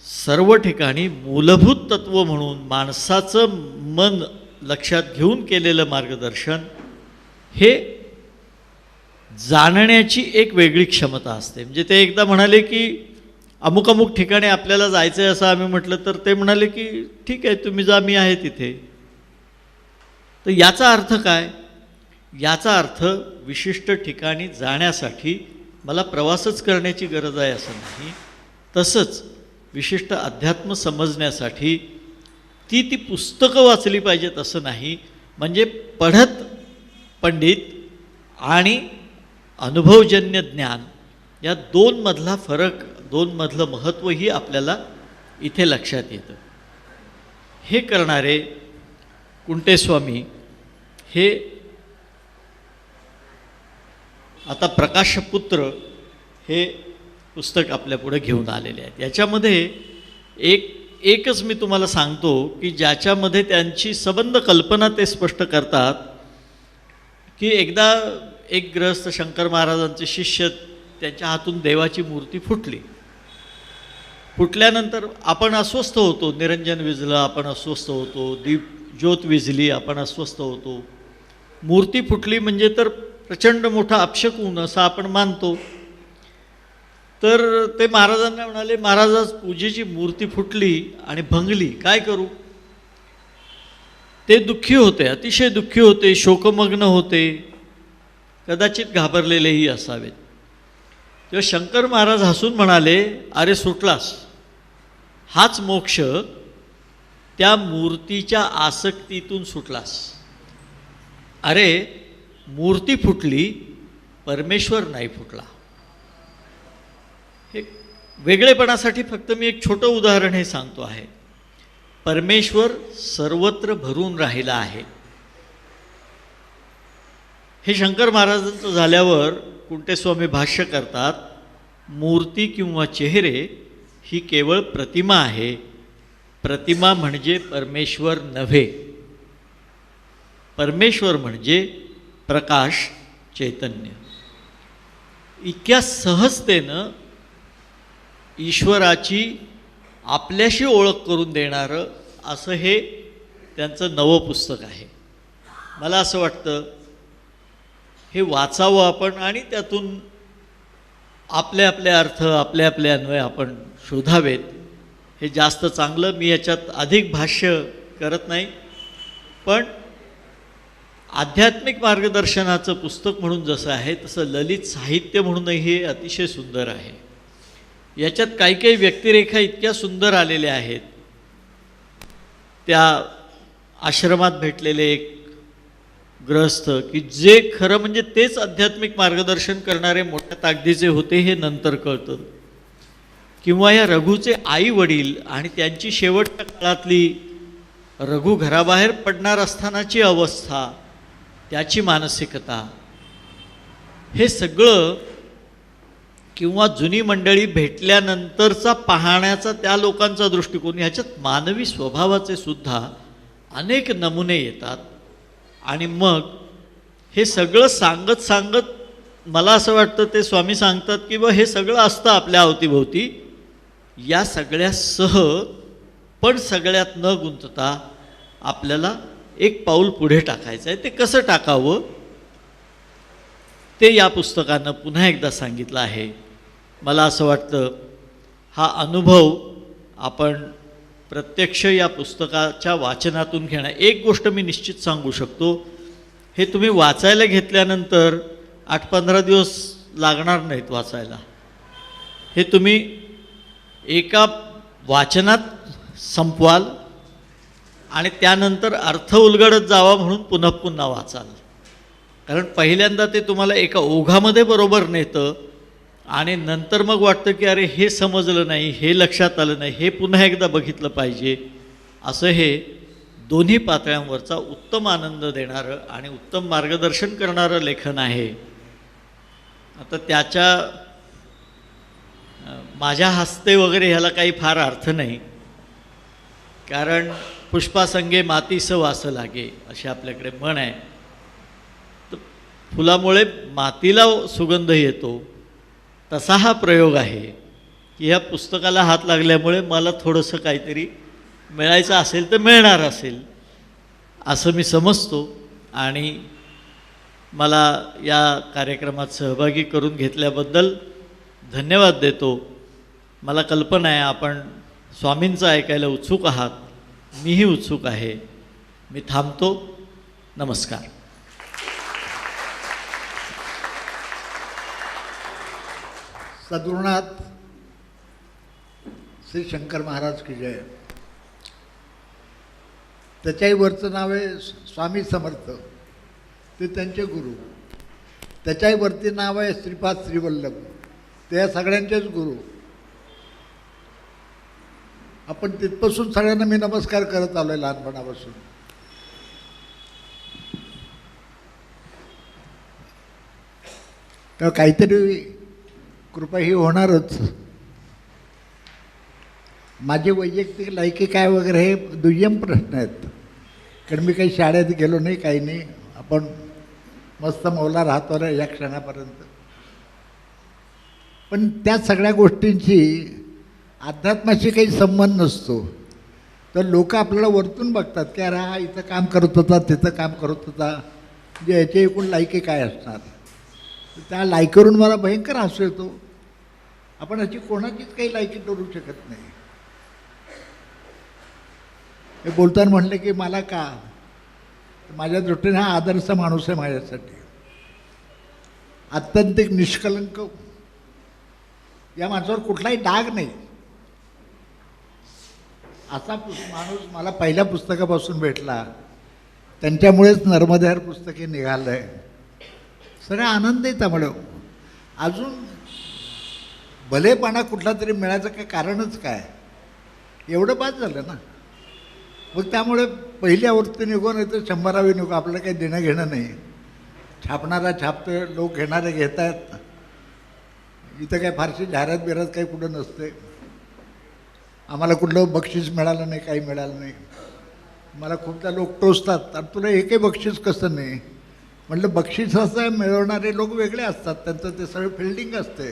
सर्व ठिकाणी मूलभूत तत्त्व म्हणून माणसाचं मन लक्षात घेऊन केलेलं मार्गदर्शन हे जाणण्याची एक वेगळी क्षमता असते. म्हणजे ते एकदा म्हणाले की अमुक अमुक ठिकाणी आपल्याला जायचं आहे असं आम्ही म्हटलं, तर ते म्हणाले की ठीक आहे तुम्ही जा, मी आहे तिथे. तर याचा अर्थ काय? याचा अर्थ विशिष्ट ठिकाणी जाण्यासाठी मला प्रवासच करण्याची गरज आहे असं नाही. तसंच विशिष्ट अध्यात्म समजण्यासाठी ती पुस्तकं वाचली पाहिजेत असं नाही. म्हणजे पढत पंडित आणि अनुभवजन्य ज्ञान या दोनमधला फरक, दोनमधलं महत्त्वही आपल्याला इथे लक्षात येतं. हे करणारे कुंटेस्वामी हे आता प्रकाशपुत्र हे पुस्तक आपल्यापुढे घेऊन आलेले आहेत. याच्यामध्ये एकच मी तुम्हाला सांगतो की ज्याच्यामध्ये त्यांची सबंध कल्पना ते स्पष्ट करतात की एकदा एक गृहस्थ शंकर महाराजांचे शिष्य, त्यांच्या हातून देवाची मूर्ती फुटली. फुटल्यानंतर आपण अस्वस्थ होतो, निरंजन विझलं आपण अस्वस्थ होतो, ज्योत विझली आपण अस्वस्थ होतो. मूर्ती फुटली म्हणजे तर प्रचंड मोठा अपशकुन असं आपण मानतो. तर ते महाराजांना म्हणाले, महाराज आज पूजेची मूर्ती फुटली आणि भंगली, काय करू? ते दुःखी होते, अतिशय दुःखी होते, शोकमग्न होते, कदाचित घाबरलेलेही असावेत. तेव्हा शंकर महाराज हसून म्हणाले, अरे सुटलास, हाच मोक्ष, त्या मूर्तीच्या आसक्तीतून सुटलास. अरे मूर्ती फुटली, परमेश्वर नाही फुटला. हे वेगळेपणासाठी फक्त मी एक छोटं उदाहरण हे सांगतो आहे. परमेश्वर सर्वत्र भरून राहिला आहे. हे शंकर महाराजांचं झाल्यावर कुंटेस्वामी भाष्य करतात, मूर्ती किंवा चेहरे ही केवळ प्रतिमा आहे. प्रतिमा म्हणजे परमेश्वर नव्हे. परमेश्वर म्हणजे प्रकाश, चैतन्य. इतक्या सहजतेनं ईश्वराची आपल्याशी ओळख करून देणारं असं हे त्यांचं नवं पुस्तक आहे. मला असं वाटतं हे वाचावं आपण आणि त्यातून आपले आपले अर्थ, आपले आपले अन्वय आपण शोधावेत. हे जास्त चांगलं. मी याच्यात अधिक भाष्य करत नाही, पण आध्यात्मिक मार्गदर्शनाचं पुस्तक म्हणून जसं आहे तसं ललित साहित्य म्हणूनही हे अतिशय सुंदर आहे. याच्यात काही काही व्यक्तिरेखा इतक्या सुंदर आलेल्या आहेत. त्या आश्रमात भेटलेले एक गृहस्थ की जे खरं म्हणजे तेच आध्यात्मिक मार्गदर्शन करणारे मोठ्या ताकदीचे होते हे नंतर कळतं. किंवा या रघुचे आई वडील आणि त्यांची शेवटच्या काळातली रघु घराबाहेर पडणार असतानाची अवस्था, त्याची मानसिकता, हे सगळं, किंवा जुनी मंडळी भेटल्यानंतरचा पाहण्याचा त्या लोकांचा दृष्टिकोन, ह्याच्यात मानवी स्वभावाचे सुद्धा अनेक नमुने येतात. आणि मग हे सगळं सांगत सांगत मला असं वाटतं ते स्वामी सांगतात की बा हे सगळं असतं आपल्या अवतीभोवती, या सगळ्यासह पण सगळ्यात न गुंतता आपल्याला एक पाऊल पुढे टाकायचं आहे. ते कसं टाकावं ते या पुस्तकानं पुन्हा एकदा सांगितलं आहे. मला असं वाटतं हा अनुभव आपण प्रत्यक्ष या पुस्तकाच्या वाचनातून घेणं. एक गोष्ट मी निश्चित सांगू शकतो, हे तुम्ही वाचायला घेतल्यानंतर 8-15 दिवस लागणार नाहीत वाचायला. हे तुम्ही एका वाचनात संपवाल आणि त्यानंतर अर्थ उलगडत जावा म्हणून पुन्हा पुन्हा वाचाल. कारण पहिल्यांदा ते तुम्हाला एका ओघामध्ये बरोबर नेतं आणि नंतर मग वाटतं की अरे हे समजलं नाही, हे लक्षात आलं नाही, हे पुन्हा एकदा बघितलं पाहिजे. असं हे दोन्ही पातळ्यांवरचा उत्तम आनंद देणारं आणि उत्तम मार्गदर्शन करणारं लेखन आहे. आता त्याच्या माझ्या हस्ते वगैरे ह्याला काही फार अर्थ नाही, कारण पुष्पासंगे मातीस वास लागे अशी आपल्याकडे म्हण आहे. तर फुलामुळे मातीला सुगंध येतो, तसा हा प्रयोग आहे की ह्या पुस्तकाला हात लागल्यामुळे मला थोडंसं काहीतरी मिळायचं असेल तर मिळणार असेल असं मी समजतो. आणि मला या कार्यक्रमात सहभागी करून घेतल्याबद्दल धन्यवाद देतो. मला कल्पना आहे आपण स्वामींचं ऐकायला उत्सुक आहात, मीही उत्सुक आहे. मी थांबतो. नमस्कार. सद्गुरुनाथ श्री शंकर महाराज की जय. त्याच्याही वरचं नाव आहे स्वामी समर्थ, ते त्यांचे गुरु. त्याच्याही वरती नाव आहे श्रीपाद श्रीवल्लभ, ते या सगळ्यांचेच गुरु. आपण तिथपासून सगळ्यांना मी नमस्कार करत आलो आहे लहानपणापासून. तर काहीतरी कृपा ही होणारच. माझी वैयक्तिक लायकी काय वगैरे हे दुय्यम प्रश्न आहेत, कारण मी काही शाळेत गेलो नाही, काही नाही. आपण मस्त मौला राहतो रे या क्षणापर्यंत. पण त्या सगळ्या गोष्टींची अध्यात्माशी काही संबंध नसतो. तर लोक आपल्याला वरतून बघतात की अरे हा इथं काम करत होता, तिथं काम करत होता, म्हणजे याची एकूण लायकी काय असणार. त्या लायकीवरून मला भयंकर हसू येतो. आपण अशी कोणाचीच काही लायकी करू शकत नाही. हे बोलताना म्हणले की मला का, माझ्या दृष्टीने हा आदर्श माणूस आहे माझ्यासाठी. आत्यंतिक निष्कलंक, या माणसावर कुठलाही डाग नाही. असा माणूस मला पहिल्या पुस्तकापासून भेटला. त्यांच्यामुळेच नर्मदेहर पुस्तके निघालं आहे. सगळा आनंद आहे त्यामुळे. अजून भलेपणा कुठला तरी मिळायचं काय कारणच काय, एवढं बाद झालं ना. मग त्यामुळे पहिली आवृत्ती निघो नाही तर 100वी निघो, आपल्याला काही देणं घेणं नाही. छापणारा छापतोय, लोक घेणारे घेत आहेत. इथं काय फारशी जाहिरात बिरात काही कुठं नसते. आम्हाला कुठलं बक्षीस मिळालं नाही, काही मिळालं नाही. मला खूपदा लोक टोचतात, आणि तुला हे काही बक्षीस कसं नाही. म्हटलं बक्षीस असं मिळवणारे लोक वेगळे असतात, त्यांचं ते सगळं फिल्डिंग असते.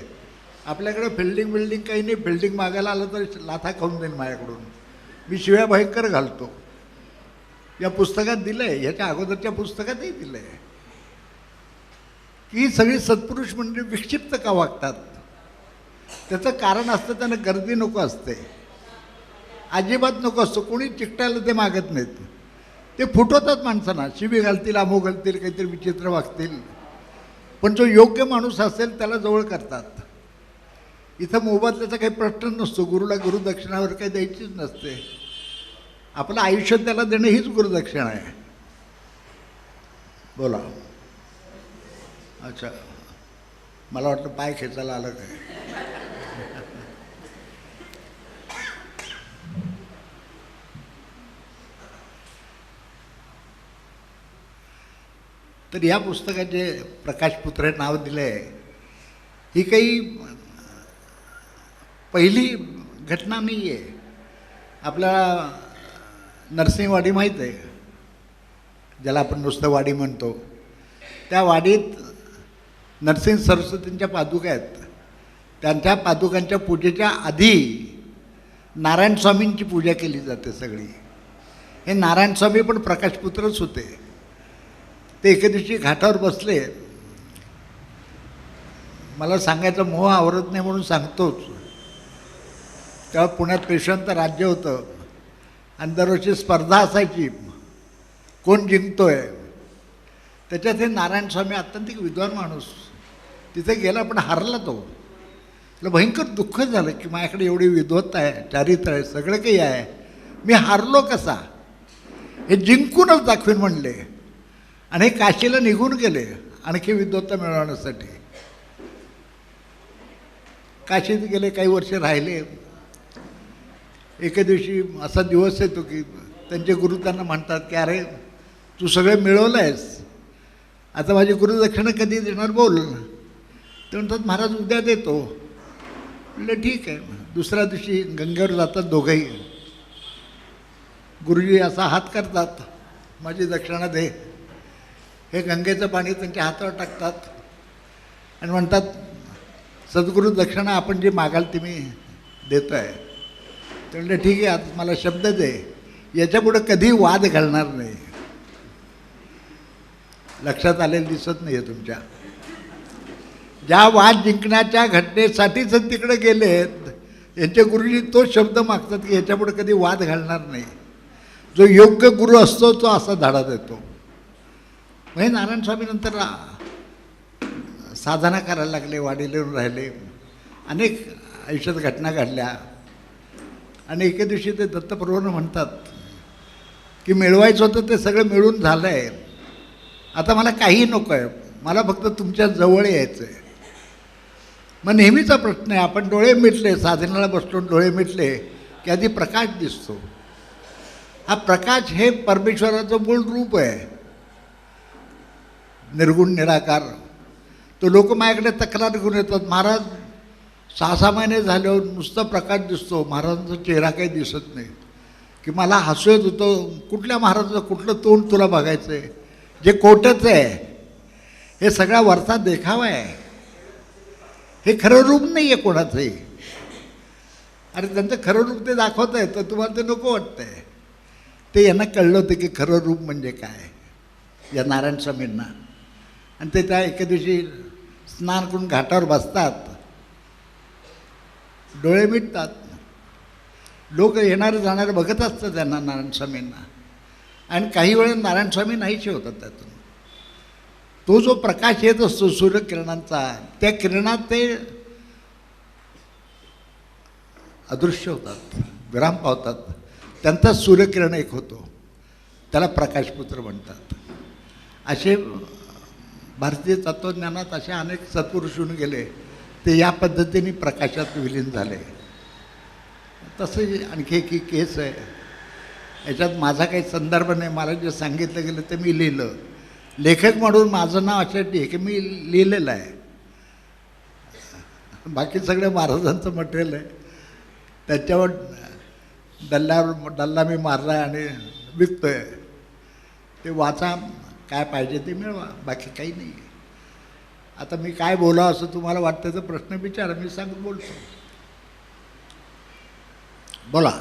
आपल्याकडे फिल्डिंग काही नाही. फिल्डिंग मागायला आलं तर लाथा खाऊन देईन माझ्याकडून. मी शिव्या भयंकर घालतो. या पुस्तकात दिलं आहे, ह्याच्या अगोदरच्या पुस्तकातही दिलं आहे की सगळी सत्पुरुष मंडळी विक्षिप्त का वागतात. त्याचं कारण असतं त्यांना गर्दी नको असते, अजिबात नको असतो. कोणी चिकटायला ते मागत नाहीत. ते फुटवतात माणसांना, शिवी घालतील, अमो घालतील, काहीतरी विचित्र वागतील. पण जो योग्य माणूस असेल त्याला जवळ करतात. इथं मोबदल्याचा काही प्रश्न नसतो. गुरुला गुरुदक्षिणावर काही द्यायचीच नसते. आपलं आयुष्य त्याला देणं हीच गुरुदक्षिणा आहे. बोला. अच्छा, मला वाटलं पाय खेचायला आलं काय. तर या पुस्तकाचे प्रकाशपुत्र हे नाव दिलं आहे. ही काही पहिली घटना नाही आहे. आपल्याला नरसिंहवाडी माहीत आहे, ज्याला आपण नुसतं वाडी म्हणतो. त्या वाडीत नरसिंह सरस्वतींच्या पादुका आहेत. त्यांच्या पादुकांच्या पूजेच्या आधी नारायण स्वामींची पूजा केली जाते सगळी. हे नारायण स्वामी पण प्रकाशपुत्रच होते. ते एके दिवशी घाटावर बसले. मला सांगायचा मोह आवरत नाही म्हणून सांगतोच. तेव्हा पुण्यात पेशवंत राज्य होतं, आणि दरवर्षी स्पर्धा असायची, कोण जिंकतोय. त्याच्यात हे नारायण स्वामी अत्यंतिक विद्वान माणूस तिथे गेला, पण हारला तो. त्याला भयंकर दुःख झालं की माझ्याकडे एवढी विद्वत्ता आहे, चारित्र आहे, सगळं काही आहे, मी हारलो कसा. हे जिंकूनच दाखवीन म्हणले, आणि हे काशीला निघून गेले आणखी विद्वत्ता मिळवण्यासाठी. काशीत गेले, काही वर्ष राहिले. एके दिवशी असा दिवस येतो की त्यांचे गुरु त्यांना म्हणतात की अरे तू सगळं मिळवलं आहेस, आता माझी गुरुदक्षिणा कधी देणार बोल. ते म्हणतात महाराज उद्या देतो. म्हटलं ठीक आहे. दुसऱ्या दिवशी गंगेवर जातात दोघंही. गुरुजी असा हात करतात, माझी दक्षिणा दे. हे गंगेचं पाणी त्यांच्या हातावर टाकतात आणि म्हणतात सद्गुरू दक्षिणा आपण जी मागाल ती मी देतो आहे. ते म्हणलं ठीक आहे, आता मला शब्द दे, याच्यापुढं कधी वाद घालणार नाही. लक्षात आलेलं दिसत नाही आहे तुमच्या. ज्या वाद जिंकण्याच्या घटनेसाठीच तिकडे गेलेत, यांचे गुरुजी तोच शब्द मागतात की याच्यापुढे कधी वाद घालणार नाही. जो योग्य गुरु असतो तो असा धडा देतो. म्हणजे नारायण स्वामी नंतर साधना करायला लागले, वाडीला येऊन राहिले. अनेक आयुष्यात घटना घडल्या. आणि एके दिवशी ते दत्तप्रभूंना म्हणतात की मिळवायचं होतं ते सगळं मिळून झालं आहे. आता मला काही नको आहे, मला फक्त तुमच्या जवळ यायचं आहे. मग नेहमीचा प्रश्न आहे, आपण डोळे मिटले, साधनेला बसलो डोळे मिटले की आधी प्रकाश दिसतो. हा प्रकाश हे परमेश्वराचं मूळ रूप आहे, निर्गुण निराकार. तो लोक माझ्याकडे तक्रार घेऊन येतात, महाराज 6-6 महिने झाल्यावर नुसता प्रकाश दिसतो, महाराजांचा चेहरा काही दिसत नाही. की मला हसू येत होतं, कुठल्या महाराजाचं कुठलं तोंड तुला बघायचं आहे, जे खोटंच आहे, हे सगळा वरचा देखावा आहे, हे खरं रूप नाही आहे कोणाचंही. अरे त्यांचं खरं रूप ते दाखवत आहे तर तुम्हाला ते नको वाटतं आहे. ते यांना कळलं होतं की खरं रूप म्हणजे काय, या नारायण स्वामींना. आणि ते त्या एके दिवशी स्नान करून घाटावर बसतात, डोळे मिटतात, लोक येणारे जाणारे बघत असतात त्यांना, नारायण स्वामींना. आणि काही वेळा नारायण स्वामी नाहीचे होतात त्यातून. तो जो प्रकाश येत असतो सूर्यकिरणांचा, त्या किरणात ते अदृश्य होतात, विराम पावतात. त्यांचा सूर्यकिरण एक होतो, त्याला प्रकाशपुत्र म्हणतात. असे भारतीय तत्त्वज्ञानात असे अनेक सत्पुरुष होऊन गेले, ते या पद्धतीने प्रकाशात विलीन झाले. तसं आणखी एक केस आहे, याच्यात माझा काही संदर्भ नाही, मला जे सांगितलं गेलं ते मी लिहिलं. लेखक म्हणून माझं नाव अशासाठी आहे की मी लिहिलेलं आहे, बाकी सगळं महाराजांचं मटेरियल आहे. त्याच्यावर डल्ला मी मारला आहे आणि विकतो आहे. ते वाचा, काय पाहिजे ते मिळवा, बाकी काही नाही आहे. आता मी काय बोलावं असं तुम्हाला वाटतं तर प्रश्न विचारा, मी सांगून बोलतो. बोला.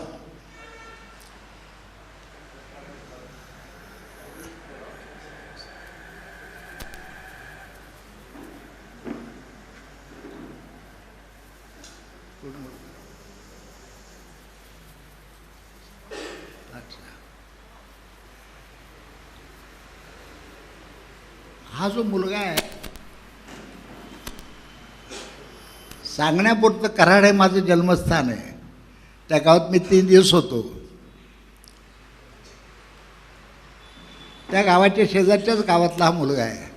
हा जो मुलगा आहे, सांगण्यापुरतं कराड हे माझं जन्मस्थान आहे. त्या गावात मी 3 दिवस होतो. त्या गावाच्या शेजारच्याच गावातला हा मुलगा आहे,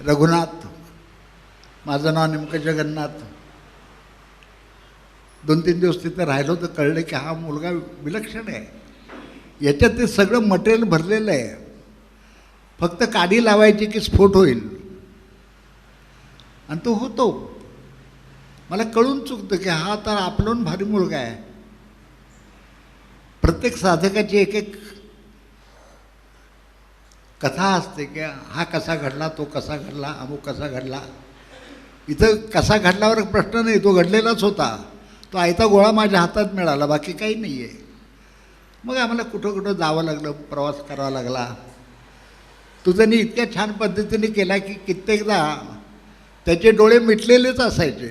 रघुनाथ. माझं नाव नेमकं जगन्नाथ. 2-3 दिवस तिथं राहिलो तर कळलं की हा मुलगा विलक्षण आहे. याच्यात ते सगळं मटेरियल भरलेलं आहे, फक्त काडी लावायची की स्फोट होईल, आणि तो होतो. मला कळून चुकतं की हा तर आपलून भारी मुलगा आहे. प्रत्येक साधकाची एक एक कथा असते की हा कसा घडला, तो कसा घडला, अमुक कसा घडला. इथं कसा घडल्यावर प्रश्न नाही, तो घडलेलाच होता. तो आयता गोळा माझ्या हातात मिळाला, बाकी काही नाही आहे. मग आम्हाला कुठं कुठं जावं लागलं, प्रवास करावा लागला. तो त्यांनी इतक्या छान पद्धतीने केला की कित्येकदा त्याचे डोळे मिटलेलेच असायचे.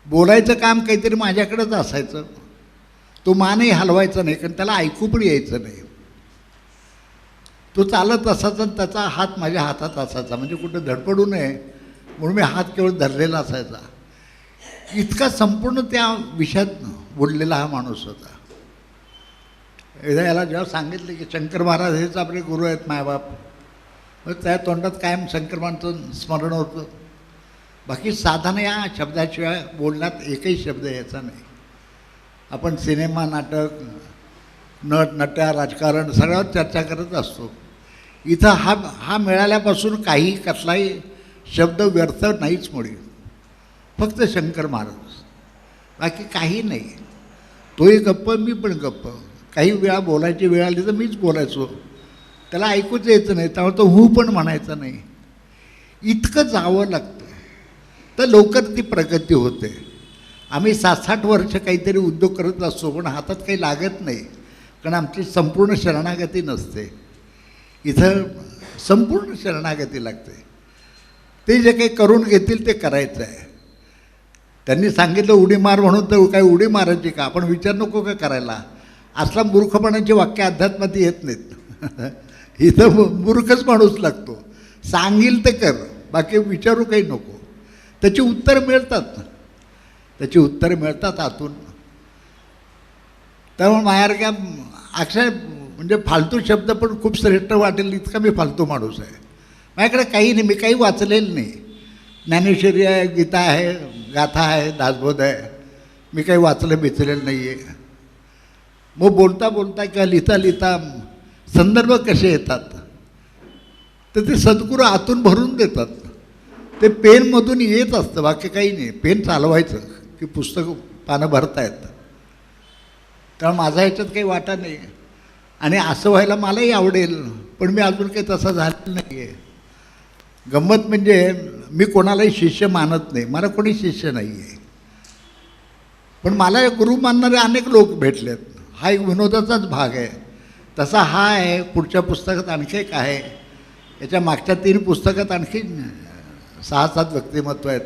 बोलायचं काम काहीतरी माझ्याकडेच असायचं. तो मानही हलवायचा नाही, कारण त्याला ऐकू पण यायचं नाही. तो चालत असायचा आणि त्याचा हात माझ्या हातात असायचा, म्हणजे कुठं धडपडू नये म्हणून मी हात केवळ धरलेला असायचा. इतका संपूर्ण त्या विषयात बुडलेला हा माणूस होता. एकदा याला जेव्हा सांगितलं की शंकर महाराज हेच आपले गुरु आहेत, मायबाप, मग त्या तोंडात कायम शंकर महाराजांचं स्मरण होतं. बाकी साधारण या शब्दाशिवाय बोलण्यात एकही शब्द यायचा नाही. आपण सिनेमा, नाटक, नट नट्या, राजकारण सगळ्यावर चर्चा करत असतो. इथं हा मिळाल्यापासून काही कसलाही शब्द व्यर्थ नाहीच मुळी, फक्त शंकर महाराज, बाकी काही नाही. तोही गप्प, मी पण गप्प. काही वेळा बोलायची वेळ आली तर मीच बोलायचो, त्याला ऐकूच यायचं नाही, त्यामुळे तो हू पण म्हणायचा नाही. इतकं जावं लागतं तर लवकर ती प्रगती होते. आम्ही 7-8 वर्ष काहीतरी उद्योग करत असतो, पण हातात काही लागत नाही, कारण आमची संपूर्ण शरणागती नसते. इथं संपूर्ण शरणागती लागते. ते जे काही करून घेतील ते करायचं आहे. त्यांनी सांगितलं उडी मार म्हणून, तर काय उडी मारायची का, आपण विचार नको का करायला. असला मूर्खपणाची वाक्य अध्यात्मात येत नाहीत. इथं मूर्खच माणूस लागतो. सांगील ते कर, बाकी विचारू काही नको. त्याची उत्तरं मिळतात, त्याची उत्तरं मिळतात आतून. त्यामुळे माझ्यासारख्या अक्षय म्हणजे फालतू शब्द पण खूप श्रेष्ठ वाटेल इतका मी फालतू माणूस आहे. माझ्याकडे काही नाही, मी काही वाचलेलं नाही. ज्ञानेश्वरी आहे, गीता आहे, गाथा आहे, दासबोध आहे, मी काही वाचलं बिचलेलं नाही आहे. मग बोलता बोलता किंवा लिहिता लिहिता संदर्भ कसे येतात तर ते सद्गुरू आतून भरून देतात. ते पेनमधून येत असतं, बाकी काही नाही. पेन चालवायचं की पुस्तक पानं भरता येतं. त्यामुळे माझा ह्याच्यात काही वाटा नाही. आणि असं व्हायला मलाही आवडेल, पण मी अजून काही तसं झालेलं नाही आहे. गंमत म्हणजे मी कोणालाही शिष्य मानत नाही, मला कोणी शिष्य नाही आहे. पण मला गुरु मानणारे अनेक लोक भेटलेत. हा एक विनोदाचाच भाग आहे. तसा हा आहे. पुढच्या पुस्तकात आणखी एक आहे. याच्या मागच्या 3 पुस्तकात आणखी 6-7 व्यक्तिमत्व आहेत.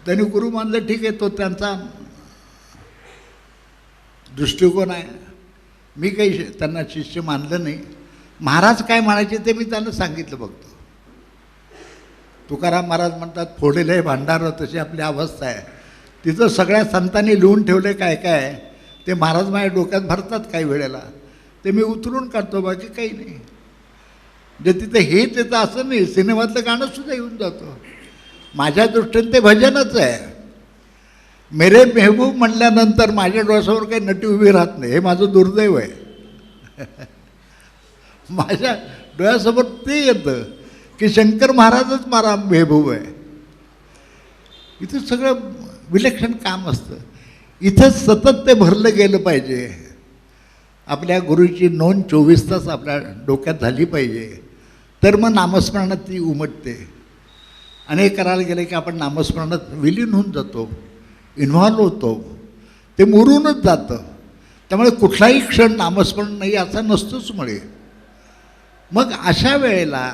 त्यांनी गुरु मानलं, ठीक आहे, तो त्यांचा दृष्टिकोन आहे. मी काही त्यांना शिष्य मानलं नाही. महाराज काय म्हणायचे ते मी त्यांना सांगितलं बघतो. तुकाराम महाराज म्हणतात, फोडेल हे भांडार, तशी आपली अवस्था आहे. तिथं सगळ्या संतांनी लिहून ठेवले काय काय ते महाराज माझ्या डोक्यात भरतात काही वेळेला. ते मी उतरून काढतो, बाकी काही नाही. जे तिथं हे येतं असं नाही. सिनेमातलं गाणंसुद्धा येऊन जातो. माझ्या दृष्टीने ते भजनच आहे. मेरे मेहबूब म्हणल्यानंतर माझ्या डोळ्यासमोर काही नटी उभी राहत नाही. हे माझं दुर्दैव आहे. माझ्या डोळ्यासमोर ते येतं की शंकर महाराजच माझा मेहबूब आहे. इथं सगळं विलक्षण काम असतं. इथं सतत ते भरलं गेलं पाहिजे. आपल्या गुरुची नोंद 24 तास आपल्या डोक्यात झाली पाहिजे, तर मग नामस्मरणात ती उमटते. आणि हे करायला गेलं की आपण नामस्मरणात विलीन होऊन जातो, इन्व्हॉल्व होतो. ते मुरूनच जातं. त्यामुळे कुठलाही क्षण नामस्मरण नाही असा नसतोच मुळे. मग अशा वेळेला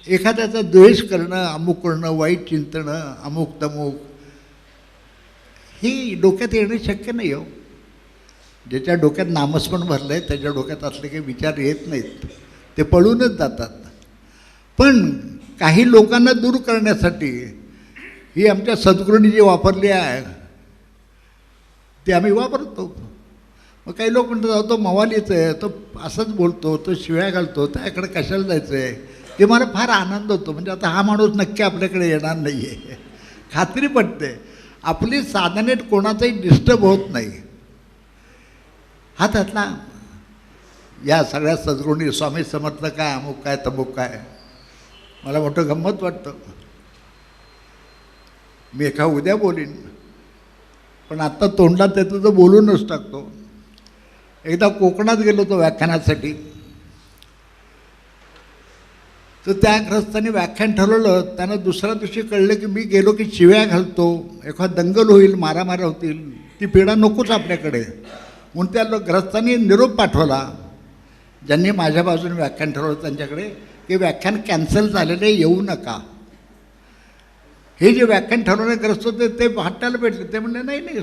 एखाद्याचा द्वेष करणं, अमुक करणं, वाईट चिंतणं, अमुक तमुक, ही डोक्यात येणं शक्य नाही हो. ज्याच्या डोक्यात नामस्मरण भरलं आहे त्याच्या डोक्यात असले काही विचार येत नाहीत, ते पळूनच जातात. पण काही लोकांना दूर करण्यासाठी ही आमच्या सद्गुरूंनी जी वापरली आहे ती आम्ही वापरतो. मग काही लोक म्हणतात, तो मवालीच आहे, तो असंच बोलतो, तो शिव्या घालतो, त्याकडे कशाला जायचं आहे. ते मला फार आनंद होतो. म्हणजे आता हा माणूस नक्की आपल्याकडे येणार नाही आहे, खात्री पटते. आपली साधनेत कोणाचाही डिस्टर्ब होत नाही. हा त्यातला या सगळ्या सद्गुरूंनी स्वामी समर्थ काय, अमुक काय, तमुक काय, मला मोठं गंमत वाटतं. मी एका उद्या बोलीन, पण आत्ता तोंडात येतं तर बोलूनच टाकतो. एकदा कोकणात गेलो होतो व्याख्यानासाठी. तर त्या ग्रस्तांनी व्याख्यान ठरवलं. त्यांना दुसऱ्या दिवशी कळलं की मी गेलो की शिव्या घालतो, एखादा दंगल होईल, मारामाऱ्या होतील, ती पीडा नकोच आपल्याकडे. म्हणून त्या ग्रस्तांनी निरोप पाठवला, ज्यांनी माझ्या बाजूने व्याख्यान ठरवलं त्यांच्याकडे, की व्याख्यान कॅन्सल झालेले, येऊ नका. हे जे व्याख्यान ठरवणे ग्रस्त होते ते हट्टायला भेटले. ते म्हणले, नाही नाही,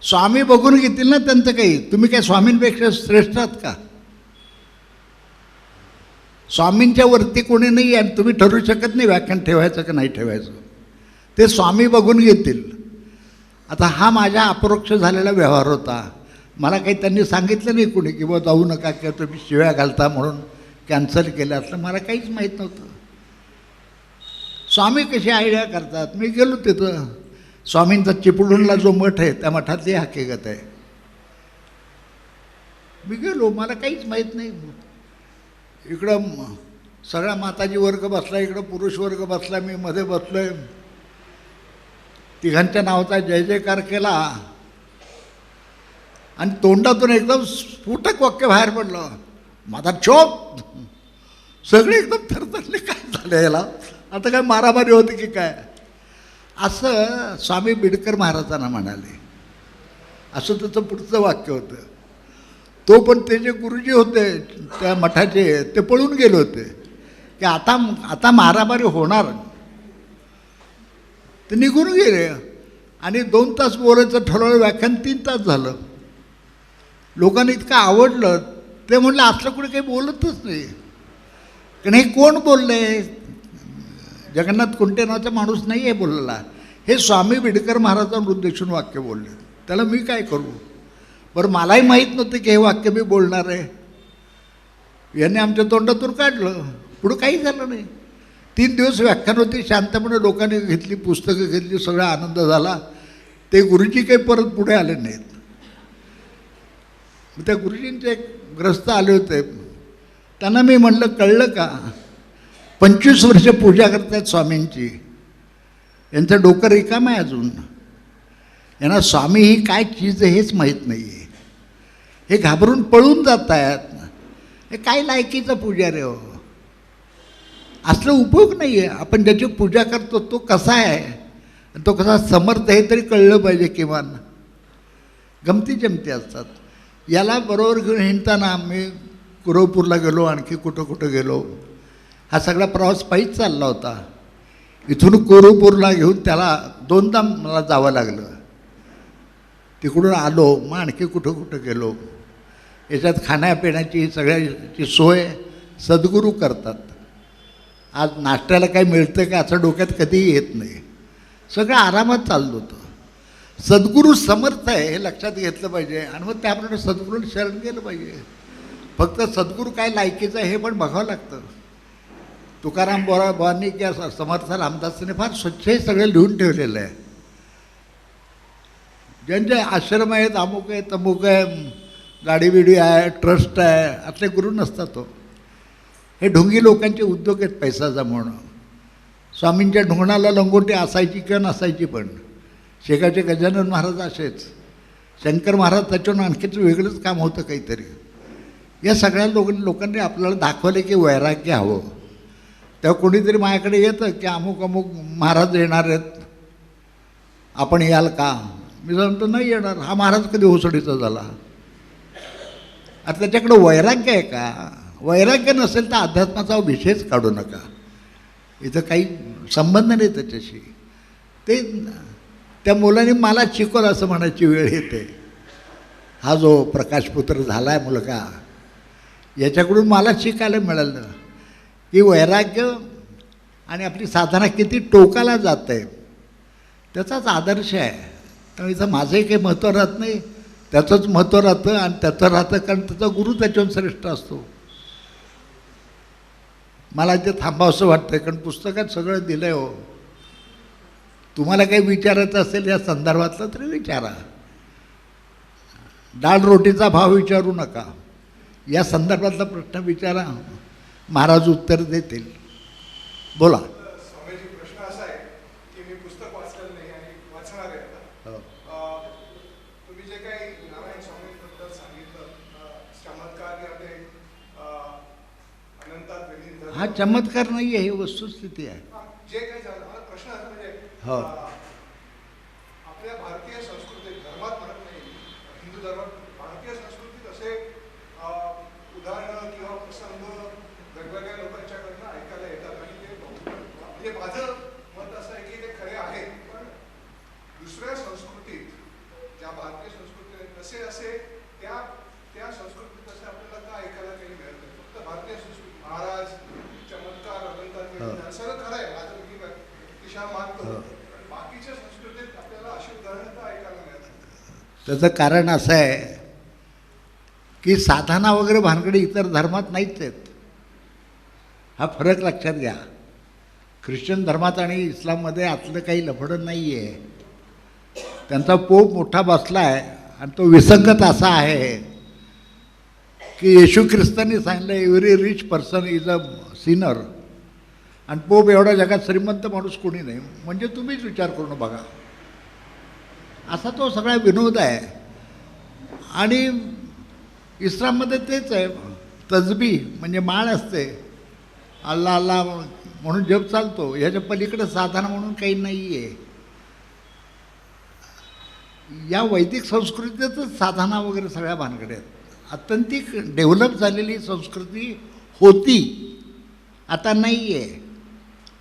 स्वामी बघून घेतील ना त्यांचं काही, तुम्ही काय स्वामींपेक्षा श्रेष्ठ आहात का? स्वामींच्या वरती कोणी नाही आणि तुम्ही ठरवू शकत नाही व्याख्यान ठेवायचं का नाही ठेवायचं. ते स्वामी बघून घेतील. आता हा माझ्या अपरोक्ष झालेला व्यवहार होता. मला काही त्यांनी सांगितलं नाही कुणी की बुवा जाऊ नका किंवा तुम्ही शिव्या घालता म्हणून कॅन्सल केलं असलं. मला काहीच माहीत नव्हतं. स्वामी कशी आयडिया करतात. मी गेलो तिथं. स्वामींचा चिपळूणला जो मठ आहे त्या मठातली हकीकत आहे. मी गेलो, मला काहीच माहीत नाही. इकडं सगळा माताजी वर्ग बसला, इकडं पुरुष वर्ग बसला, मी मध्ये बसलोय. तिघांच्या नावाचा जय जयकार केला आणि तोंडातून एकदम स्फुटक वाक्य बाहेर पडलं, माझा चोप. सगळे एकदम थरथरले, काय झालं याला, आता काय मारामारी होती की काय, असं स्वामी बिडकर महाराजांना म्हणाले. असं त्याचं पुढचं वाक्य होतं. तो पण ते जे गुरुजी होते त्या मठाचे ते पळून गेले होते की आता मारामारी होणार. ते निघून गेले आणि 2 तास बोलायचं ठरवलं. व्याख्यान 3 तास झालं. लोकांना इतकं आवडलं ते म्हणलं असलं कुठे काही बोलतच नाही. कारण हे कोण बोलले, जगन्नाथ कुंटे नावाचा माणूस नाही आहे बोललेला. हे स्वामी बिडकर महाराजांना उद्देशून वाक्य बोलले. त्याला मी काय करू. बरं मलाही माहीत नव्हतं की हे वाक्य मी बोलणार आहे. यांनी आमच्या तोंडातून काढलं, पुढं काही झालं नाही. 3 दिवस व्याख्यान होती, शांतपणे लोकांनी घेतली, पुस्तकं घेतली, सगळा आनंद झाला. ते गुरुजी काही परत पुढे आले नाहीत. मग त्या गुरुजींचे एक ग्रस्त आले होते, त्यांना मी म्हणलं, कळलं का 25 वर्ष पूजा करतात स्वामींची, यांचं डोकं रिकामं आहे अजून, यांना स्वामी ही काय चीज आहे हेच माहीत नाही आहे, हे घाबरून पळून जात आहेत, हे काय लायकीचं पुजारी हो, असलं उपयोग नाही आहे. आपण ज्याची पूजा करतो तो कसा आहे, तो कसा समर्थ आहे तरी कळलं पाहिजे. किमान गमती जमती असतात. याला बरोबर घेऊन हिंडताना मी कुरवपूरला गेलो, आणखी कुठं गेलो. हा सगळा प्रवास पायीच चालला होता. इथून कुरवपूरला घेऊन त्याला 2दा मला जावं लागलं. तिकडून आलो, मग आणखी कुठं गेलो. याच्यात खाण्यापिण्याची सगळ्याची सोय सद्गुरू करतात. आज नाश्त्याला काय मिळतं का असं डोक्यात कधीही येत नाही. सगळं आरामात चाललं होतं. सद्गुरू समर्थ आहे हे लक्षात घेतलं पाहिजे आणि मग त्याप्रमाणे सद्गुरूला शरण गेलं पाहिजे. फक्त सद्गुरू काय लायकीचं आहे हे पण बघावं लागतं. तुकाराम बुवांनी किंवा समर्थ रामदासांनी फार स्वच्छ हे सगळं लिहून ठेवलेलं आहे. ज्यांचे आश्रम आहेत, अमुक आहे, तमुक आहे, गाडीबिडी आहे, ट्रस्ट आहे, असले गुरु नसतात. तो हे ढोंगी लोकांचे उद्योग आहेत पैसा जमवणं. स्वामींच्या ढोंगणाला लंगोटी असायची किंवा नसायची, पण शेगावचे गजानन महाराज असेच, शंकर महाराज त्याच्यावर आणखीच वेगळंच काम होतं काहीतरी. या सगळ्या लोकांनी आपल्याला दाखवले की वैराग्य हवं. तेव्हा कोणीतरी माझ्याकडे येतं की अमुक महाराज येणार आहेत, आपण याल का? मी सांगतो नाही येणार. हा महाराज कधी ओसडीचा झाला? आता त्याच्याकडे वैराग्य आहे का? वैराग्य नसेल तर अध्यात्माचा विषयच काढू नका. इथं काही संबंध नाही त्याच्याशी. ते त्या मुलांनी मला शिकवलं असं म्हणायची वेळ येते. हा जो प्रकाशपुत्र झाला आहे मुलगा, याच्याकडून मला शिकायला मिळालं की वैराग्य आणि आपली साधना किती टोकाला जात आहे, त्याचाच आदर्श आहे. त्यामुळे इथं माझंही काही महत्त्व राहत नाही, त्याचंच महत्त्व राहतं आणि त्याचं राहतं, कारण त्याचा गुरु त्याच्यावर श्रेष्ठ असतो. मला ते थांबावंसं वाटतं, कारण पुस्तकात सगळं दिलं आहे. हो, तुम्हाला काही विचारायचं असेल या संदर्भातलं तरी विचारा. डाळ रोटीचा भाव विचारू नका, या संदर्भातला प्रश्न विचारा, महाराज उत्तर देतील. बोला. स्वामीजी, प्रश्न असा आहे की मी पुस्तक वाचलेलं नाही आणि वाचणार आहे आता. तुम्ही जे काही नारायण स्वामींबद्दल सांगितलं, चमत्कार यामध्ये अनंतात विलीन हा चमत्कार नाही आहे, ही वस्तुस्थिती आहे. जे काही झालं, मला प्रश्न असा म्हणजे हो. आपल्या भारतीय संस्कृतीत, धर्मात म्हणत नाही, हिंदू धर्मात, भारतीय संस्कृतीत असे उदाहरणं किंवा प्रसंग वेगवेगळ्या लोकांच्याकडनं ऐकायला येतात आणि ते म्हणजे माझं मत असं आहे की ते खरे आहेत. पण दुसऱ्या संस्कृतीत, ज्या भारतीय संस्कृतीत तसे असे त्या संस्कृतीत असे आपल्याला का ऐकायला काही मिळत नाही? फक्त भारतीय संस्कृती, महाराज, चमत्कार, अनंतात सगळं खरं आहे, माझं मी दिशा मानतो. पण बाकीच्या संस्कृतीत आपल्याला अशी उदाहरणं का ऐकायला मिळत नाही? त्याचं कारण असं आहे की साधना वगैरे भानगडी इतर धर्मात नाहीच आहेत. हा फरक लक्षात घ्या. ख्रिश्चन धर्मात आणि इस्लाममध्ये आतलं काही लफडं नाही आहे. त्यांचा पोप मोठा बसला आहे आणि तो विसंगत असा आहे की येशू ख्रिस्तांनी सांगितलं every rich person is a Sinner, आणि पोप एवढा जगात श्रीमंत माणूस कोणी नाही. म्हणजे तुम्हीच विचार करून बघा. असा तो सगळा विनोद आहे. आणि इस्लाममध्ये तेच आहे, तसबी म्हणजे माळ असते, अल्ला अल्ला म्हणून जप चालतो, ह्याच्या पलीकडे साधना म्हणून काही नाही आहे. या वैदिक संस्कृतीतच साधना वगैरे सगळ्या भानगड्या आहेत. अत्यंतिक डेव्हलप झालेली संस्कृती होती, आता नाही आहे.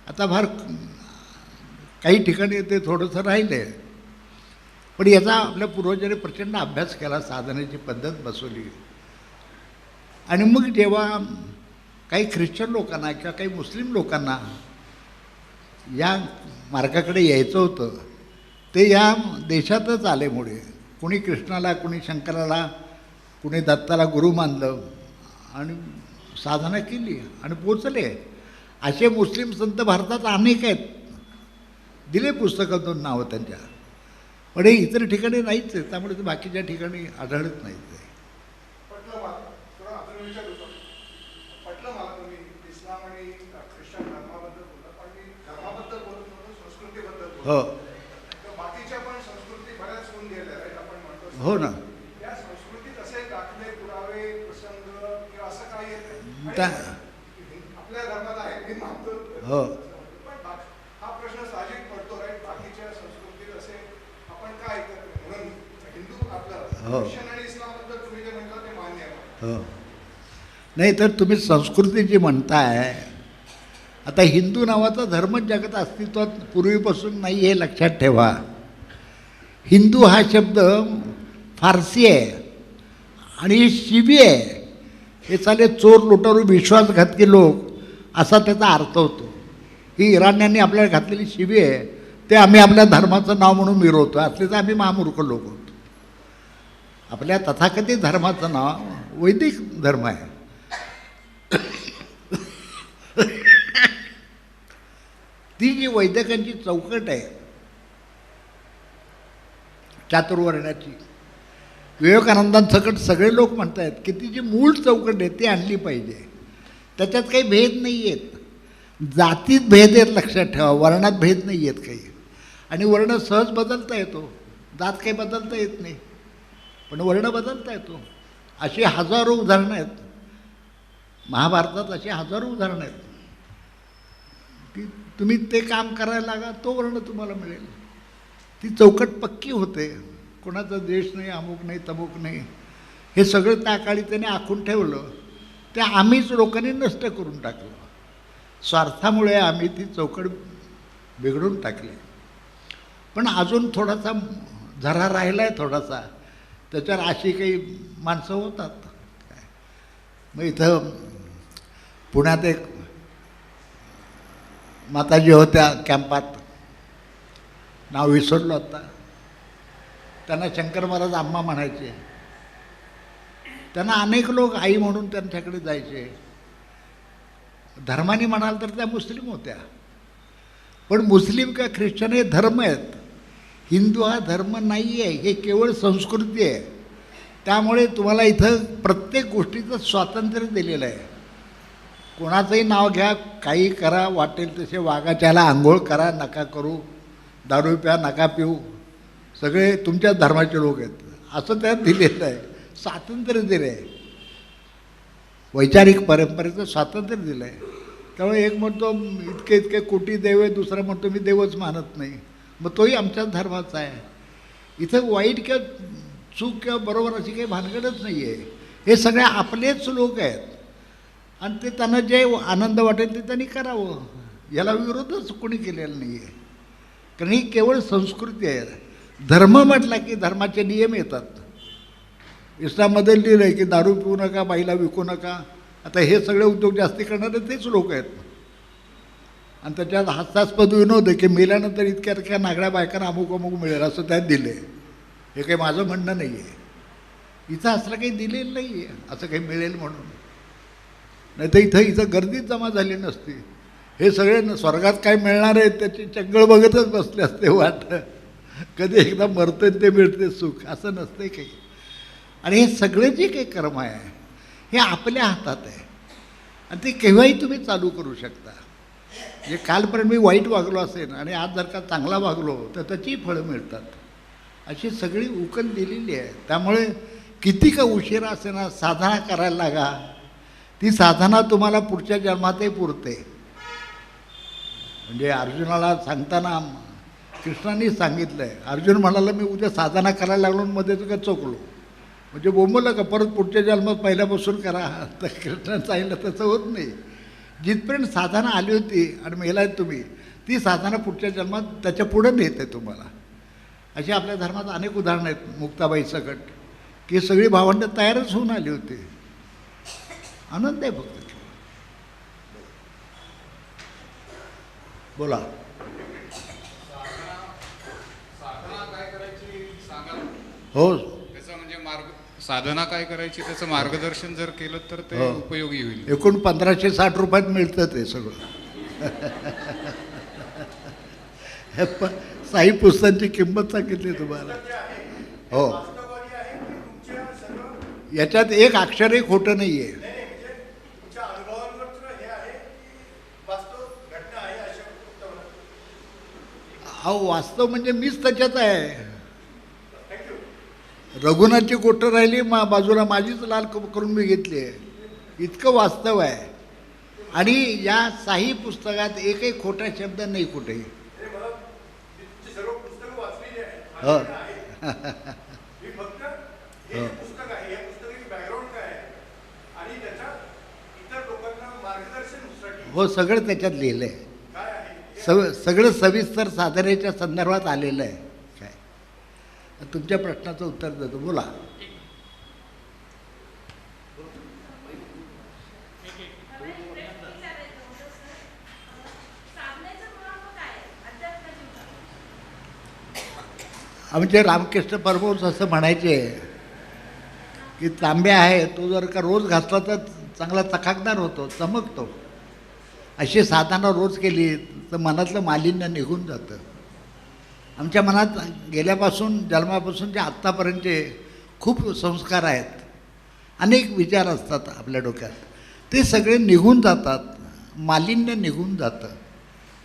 आता फार काही ठिकाणी ते थोडंसं राहिलं आहे. पण याचा आपल्या पूर्वजांनी प्रचंड अभ्यास केला, साधनेची पद्धत बसवली. आणि मग जेव्हा काही ख्रिश्चन लोकांना किंवा काही मुस्लिम लोकांना या मार्गाकडे यायचं होतं, ते या देशातच आल्यामुळे कुणी कृष्णाला, कुणी शंकराला, कुणी दत्ताला गुरु मानलं आणि साधना केली आणि पोचले. असे मुस्लिम संत भारतात अनेक आहेत, दिले पुस्तकातून नावं त्यांच्या, पण हे इतर ठिकाणी नाहीच आहे, त्यामुळे ते बाकीच्या ठिकाणी आढळत नाहीत ते. पटलं मला थोडं अजून विचारू का? पटलं मला तुम्ही इस्लाम आणि ख्रिश्चन धर्माबद्दल बोलला, पण मी धर्माबद्दल बोलत नव्हतो, संस्कृतीबद्दल बोलतो. हो तर बाकीच्या पण संस्कृती बऱ्याच होऊन गेल्या आहेत, आपण म्हणतो. हो ना. या संस्कृतीत असे दाखले, पुरावे, प्रसंग किंवा असं काही येत नाही. त्या आपल्या धर्मात आहे, मी मानतो. हो पण हा प्रश्न साहजिक पडतो, राईट? बाकीच्या संस्कृतीत असे आपण काय ऐकत नाही. म्हणून हिंदू आपलं हो. ख्रिश्चन आणि इस्लामबद्दल तुम्ही जे म्हणता ते मान्य आहे. हो नाही तर तुम्ही संस्कृती जी म्हणताय, आता हिंदू नावाचा धर्म जगात अस्तित्वात पूर्वीपासून नाही हे लक्षात ठेवा. हिंदू हा शब्द फारसी आहे आणि शिवी आहे. हे चाले चोर, लुटारू, विश्वासघातकी लोक असा त्याचा अर्थ होतो. ही इराण्यांनी आपल्याला घातलेली शिवी आहे, ते आम्ही आपल्या धर्माचं नाव म्हणून मिरवतो. असले तर आम्ही महामूर्ख लोक होतो. आपल्या तथाकथित धर्माचं नाव वैदिक धर्म आहे. ती जी वैदिकांची चौकट आहे चातुर्वर्ण्याची, विवेकानंदांसकट सगळे लोक म्हणत आहेत की ती जी मूळ चौकट आहे ती आणली पाहिजे. त्याच्यात काही भेद नाही आहेत, जातीत भेद आहेत लक्षात ठेवा, वर्णात भेद नाही आहेत काही. आणि वर्ण सहज बदलता येतो, जात काही बदलता येत नाही, पण वर्ण बदलता येतो. अशी हजारो उदाहरणं आहेत महाभारतात, अशी हजारो उदाहरणं आहेत की तुम्ही ते काम करायला लागा, तो वर्ण तुम्हाला मिळेल. ती चौकट पक्की होते. कोणाचा देश नाही, अमुक नाही, तमुक नाही, हे सगळं त्या काळी त्याने आखून ठेवलं. ते आम्हीच लोकांनी नष्ट करून टाकलं. स्वार्थामुळे आम्ही ती चौकट बिघडून टाकली. पण अजून थोडासा झरा राहिला आहे, थोडासा त्याच्यावर अशी काही माणसं होतात. मग इथं पुण्यात एक माताजी होत्या कॅम्पात, नाव विसरलो आता, त्यांना शंकर महाराज आम्हा म्हणायचे. त्यांना अनेक लोक आई म्हणून त्यांच्याकडे जायचे. धर्माने म्हणाल तर त्या मुस्लिम होत्या, पण मुस्लिम का ख्रिश्चन हे धर्म आहेत. हिंदू हा धर्म नाही आहे, हे केवळ संस्कृती आहे. त्यामुळे तुम्हाला इथं प्रत्येक गोष्टीचं स्वातंत्र्य दिलेलं आहे. कोणाचंही नाव घ्या, काही करा, वाटेल तसे वागा, त्याला आंघोळ करा, नका करू, दारू प्या, नका पिऊ, सगळे तुमच्या धर्माचे लोक आहेत, असं त्यात दिलेलं आहे. स्वातंत्र्य दिलं आहे, वैचारिक परंपरेचं स्वातंत्र्य दिलं आहे. त्यामुळे एक म्हणतो इतके इतके कोटी देव आहे, दुसरा म्हणतो मी देवच मानत नाही, मग तोही आमच्याच धर्माचा आहे. इथं वाईट किंवा चूक किंवा बरोबर अशी काही भानगडच नाही आहे. हे सगळे आपलेच लोक आहेत आणि ते त्यांना जे आनंद वाटेल ते त्यांनी करावं. याला विरोधच कोणी केलेला नाही आहे, कारण ही केवळ संस्कृती आहे. धर्म म्हटला की धर्माचे नियम येतात. इस्लाममध्ये लिहिलं आहे की दारू पिऊ नका, बाईला विकू नका. आता हे सगळे उद्योग जास्ती करणारे तेच लोक आहेत. आणि त्याच्यात हास्यास्पद विनोद आहे की मेल्यानंतर इतक्या इतक्या नागड्या बायकांना अमुक अमुक मिळेल असं त्यात दिलं आहे. हे काही माझं म्हणणं नाही आहे. इथं असलं काही दिलेलं नाही आहे असं काही मिळेल म्हणून. नाही तर इथं गर्दीच जमा झाली नसती. हे सगळे स्वर्गात काय मिळणार आहे त्याची चंगळ बघतच बसले असते वाट. कधी एकदा मरते ते मिळते सुख, असं नसते काही. आणि हे सगळे जे काही कर्म आहे हे आपल्या हातात आहे आणि ते केव्हाही तुम्ही चालू करू शकता. म्हणजे कालपर्यंत मी वाईट वागलो असेल आणि आज जर का चांगला वागलो तर त्याचीही फळं मिळतात. अशी सगळी उकल दिलेली आहे. त्यामुळे किती का उशिरा असे ना साधना करायला लागा. ती साधना तुम्हाला पुढच्या जन्मातही पुरते. म्हणजे अर्जुनाला सांगताना कृष्णाने सांगितलं आहे, अर्जुन म्हणाला मी उद्या साधना करायला लागलो मध्ये तुका चोकलो, म्हणजे बोंबलं का परत पुढच्या जन्मात पहिल्यापासून करा. तर कृष्णाने सांगितलं तसं होत नाही. जिथपर्यंत साधना आली होती आणि मेलाय तुम्ही, ती साधना पुढच्या जन्मात त्याच्या पुढं नेते तुम्हाला. अशी आपल्या धर्मात अनेक उदाहरणं आहेत. मुक्ताबाई सकट की सगळी भावंडं तयारच होऊन आली होती. आनंद आहे फक्त. बोला. साधना काय करायची सांगा. हो त्याचं म्हणजे साधना काय करायची त्याचं मार्गदर्शन जर केलं तर ते हो. उपयोगी होईल. एकूण 1560 रुपयात मिळतं ते सगळं. हे पण साई पुस्तकांची किंमत सांगितली तुम्हाला. हो याच्यात एक अक्षरही खोटं नाही आहे. अहो वास्तव म्हणजे मीच त्याच्यात आहे. रघुनाथची गोष्ट राहिली बाजूला माझीच लाल करून मी घेतली आहे. इतकं वास्तव आहे. आणि या साई पुस्तकात एकही खोटा शब्द नाही कुठेही. हो हो. हो सगळं त्याच्यात लिहिलं आहे. सगळं सविस्तर साधनेच्या संदर्भात आलेलं आहे. काय तुमच्या प्रश्नाचं उत्तर देतो, बोला. आमचे रामकृष्ण परमहंस असं म्हणायचे की तांब्या आहे तो जर का रोज घासला तर चांगला चकाकदार होतो, चमकतो. अशी साधना रोज केली तर मनातलं मालिन्य निघून जातं. आमच्या मनात गेल्यापासून जन्मापासून जे आत्तापर्यंतचे खूप संस्कार आहेत, अनेक विचार असतात आपल्या डोक्यात, ते सगळे निघून जातात. मालिन्य निघून जातं,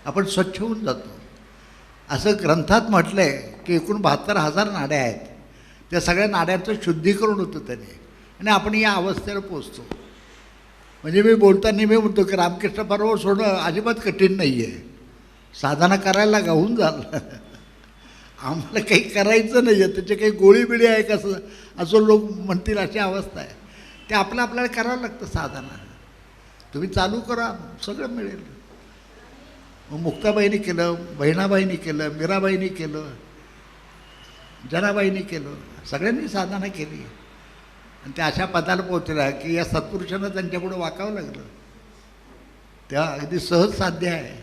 आपण स्वच्छ होऊन जातो. असं ग्रंथात म्हटलं आहे की एकूण 72,000 नाड्या आहेत. त्या सगळ्या नाड्यांचं शुद्धीकरण होतं त्याने आणि आपण या अवस्थेला पोचतो. म्हणजे मी बोलताना मी म्हणतो की रामकृष्ण परमहंस होणं अजिबात कठीण नाही आहे. साधना करायला गाऊन झालं. आम्हाला काही करायचं नाही आहे, त्याचे काही गोळीबिळी आहे कसं असं लोक म्हणतील अशी अवस्था आहे. ते आपल्याला करावं लागतं साधना. तुम्ही चालू करा, सगळं मिळेल. मग मुक्ताबाईंनी केलं, बहिणाबाईंनी केलं, मीराबाईंनी केलं, जनाबाईंनी केलं, सगळ्यांनी साधना केली आणि त्या अशा पदाला पोहोचल्या की या सत्पुरुषांना त्यांच्यापुढं वाकावं लागलं. त्या अगदी सहज साध्य आहे.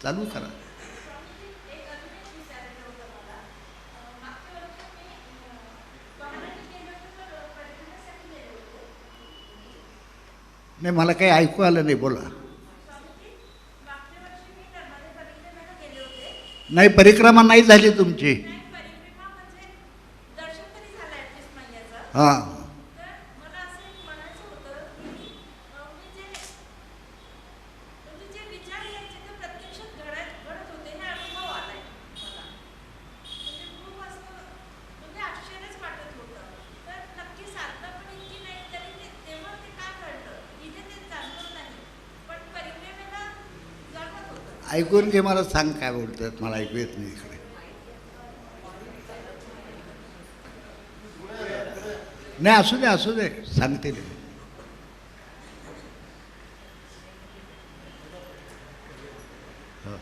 चालू करा. नाही मला काही ऐकू आलं नाही, बोला. नाही परिक्रमा नाही झाली तुमची. हां ऐकून घे, मला सांग काय बोलतात, मला ऐकू येत नाही इकडे. नाही असू दे सांगते मी. हो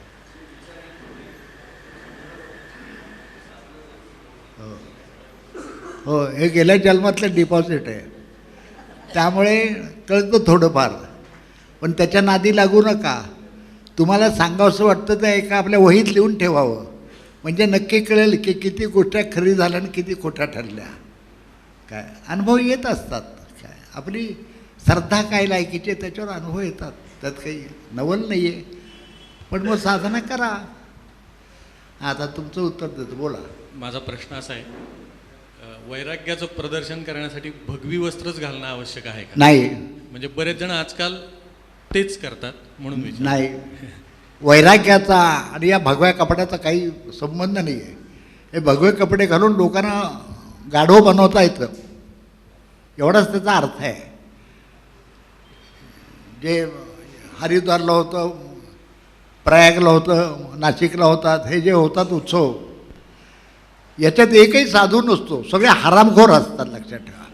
हो हो हे गेल्या जन्मातलं डिपॉझिट आहे, त्यामुळे कळतं थोडंफार. पण त्याच्या नादी लागू नका. तुम्हाला सांगावंसं वाटतं तर एका आपल्या वहीत लिहून ठेवावं, म्हणजे नक्की कळेल की किती गोष्टी खरी झाल्या आणि किती खोट्या ठरल्या. काय अनुभव येत असतात. काय आपली श्रद्धा काय लायकीची त्याच्यावर अनुभव येतात. त्यात काही नवल नाही आहे. पण मग साधना करा. आता तुमचं उत्तर देतो, बोला. माझा प्रश्न असा आहे, वैराग्याचं प्रदर्शन करण्यासाठी भगवी वस्त्रच घालणं आवश्यक आहे का? नाही. म्हणजे बरेच जण आजकाल तेच करतात म्हणून विचार. नाही, वैराग्याचा आणि या भगव्या कपड्याचा काही संबंध नाही आहे. हे भगवे कपडे घालून लोकांना गाढव बनवता येतं, एवढाच त्याचा अर्थ आहे. जे हरिद्वारला होतं, प्रयागला होतं, नाशिकला होतात, हे जे होतात उत्सव, याच्यात एकही साधू नसतो, सगळे हरामखोर असतात, लक्षात ठेवा.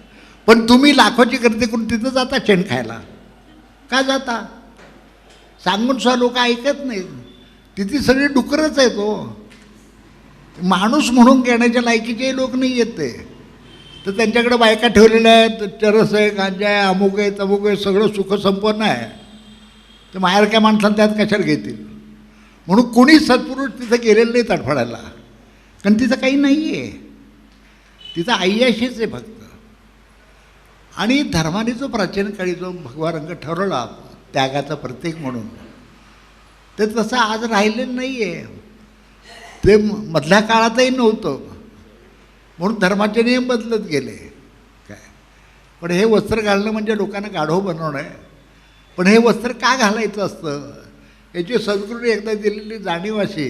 पण तुम्ही लाखोची गर्दी करून तिथं जाता शेण खायला. का जाता? सांगून सुद्धा लोक ऐकत नाहीत. तिथे सगळी डुकरच आहेत. माणूस म्हणून घेण्याच्या लायकीचे लोक नाही येत ते. तर त्यांच्याकडे बायका ठेवलेल्या आहेत, चरस आहे, गांजा आहे, अमुक आहे, तमुक आहे, सगळं सुखसंपन्न आहे. तर माहेरक्या माणसाला त्यात कशाला घेतील? म्हणून कोणीच सत्पुरुष तिथं गेलेलं नाही तडफडायला, कारण तिथं काही नाही आहे. तिचा अय्याशीच आहे फक्त. आणि धर्माने जो प्राचीन काळी जो भगवा रंग ठरवला त्यागाचं प्रतीक म्हणून, ते तसं आज राहिलेलं नाही आहे. ते मधल्या काळातही नव्हतं, म्हणून धर्माचे नियम बदलत गेले काय. पण हे वस्त्र घालणं म्हणजे लोकांना गाढव बनवणं आहे. पण हे वस्त्र का घालायचं असतं, याची सद्गुरूने एकदा दिलेली जाणीव अशी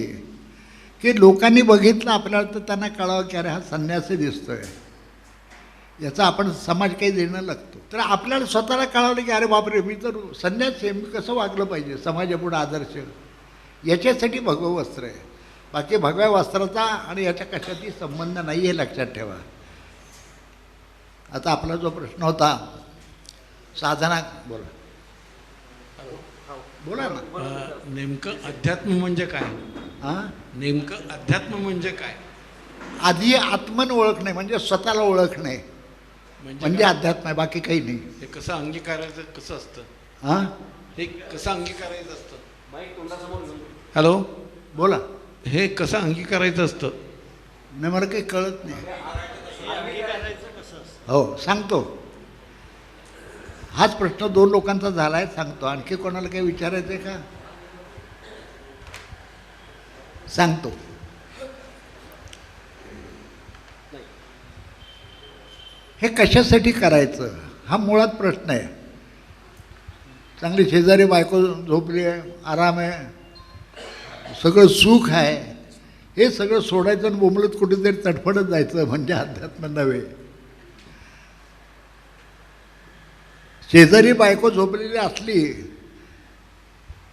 की लोकांनी बघितलं आपल्याला तर त्यांना कळावं की अरे हा संन्यासी दिसतोय, याचा आपण समाज काही देणं लागतो. तर आपल्याला स्वतःला कळवलं की अरे बापरे, मी तर संन्यासी आहे, मी कसं वागलं पाहिजे समाजापुढं आदर्श, याच्यासाठी भगवं वस्त्र आहे. बाकी भगव्या वस्त्राचा आणि याच्या कशाची संबंध नाही हे लक्षात ठेवा. आता आपला जो प्रश्न होता साधना, बोला बोला ना. नेमकं अध्यात्म म्हणजे काय? हां, नेमकं अध्यात्म म्हणजे काय? आधी आत्मन ओळखणे म्हणजे स्वतःला ओळखणे म्हणजे अध्यात्म आहे, बाकी काही नाही. हे कसं अंगीकारायचं कसं असतं? हां, हे कसं अंगीकारायचं असतं? हॅलो, बोला. हे कसं अंगीकारायचं असतं? नाही, मला काही कळत नाही. हो, सांगतो. हाच प्रश्न 2 लोकांचा झाला आहे, सांगतो. आणखी कोणाला काही विचारायचं आहे का? सांगतो. हे कशासाठी करायचं हा मुळात प्रश्न आहे. चांगली शेजारी बायको झोपली आहे, आराम आहे, सगळं सुख आहे, हे सगळं सोडायचं आणि बोंबलत कुठेतरी तडफडत जायचं म्हणजे अध्यात्म नव्हे. शेजारी बायको झोपलेली असली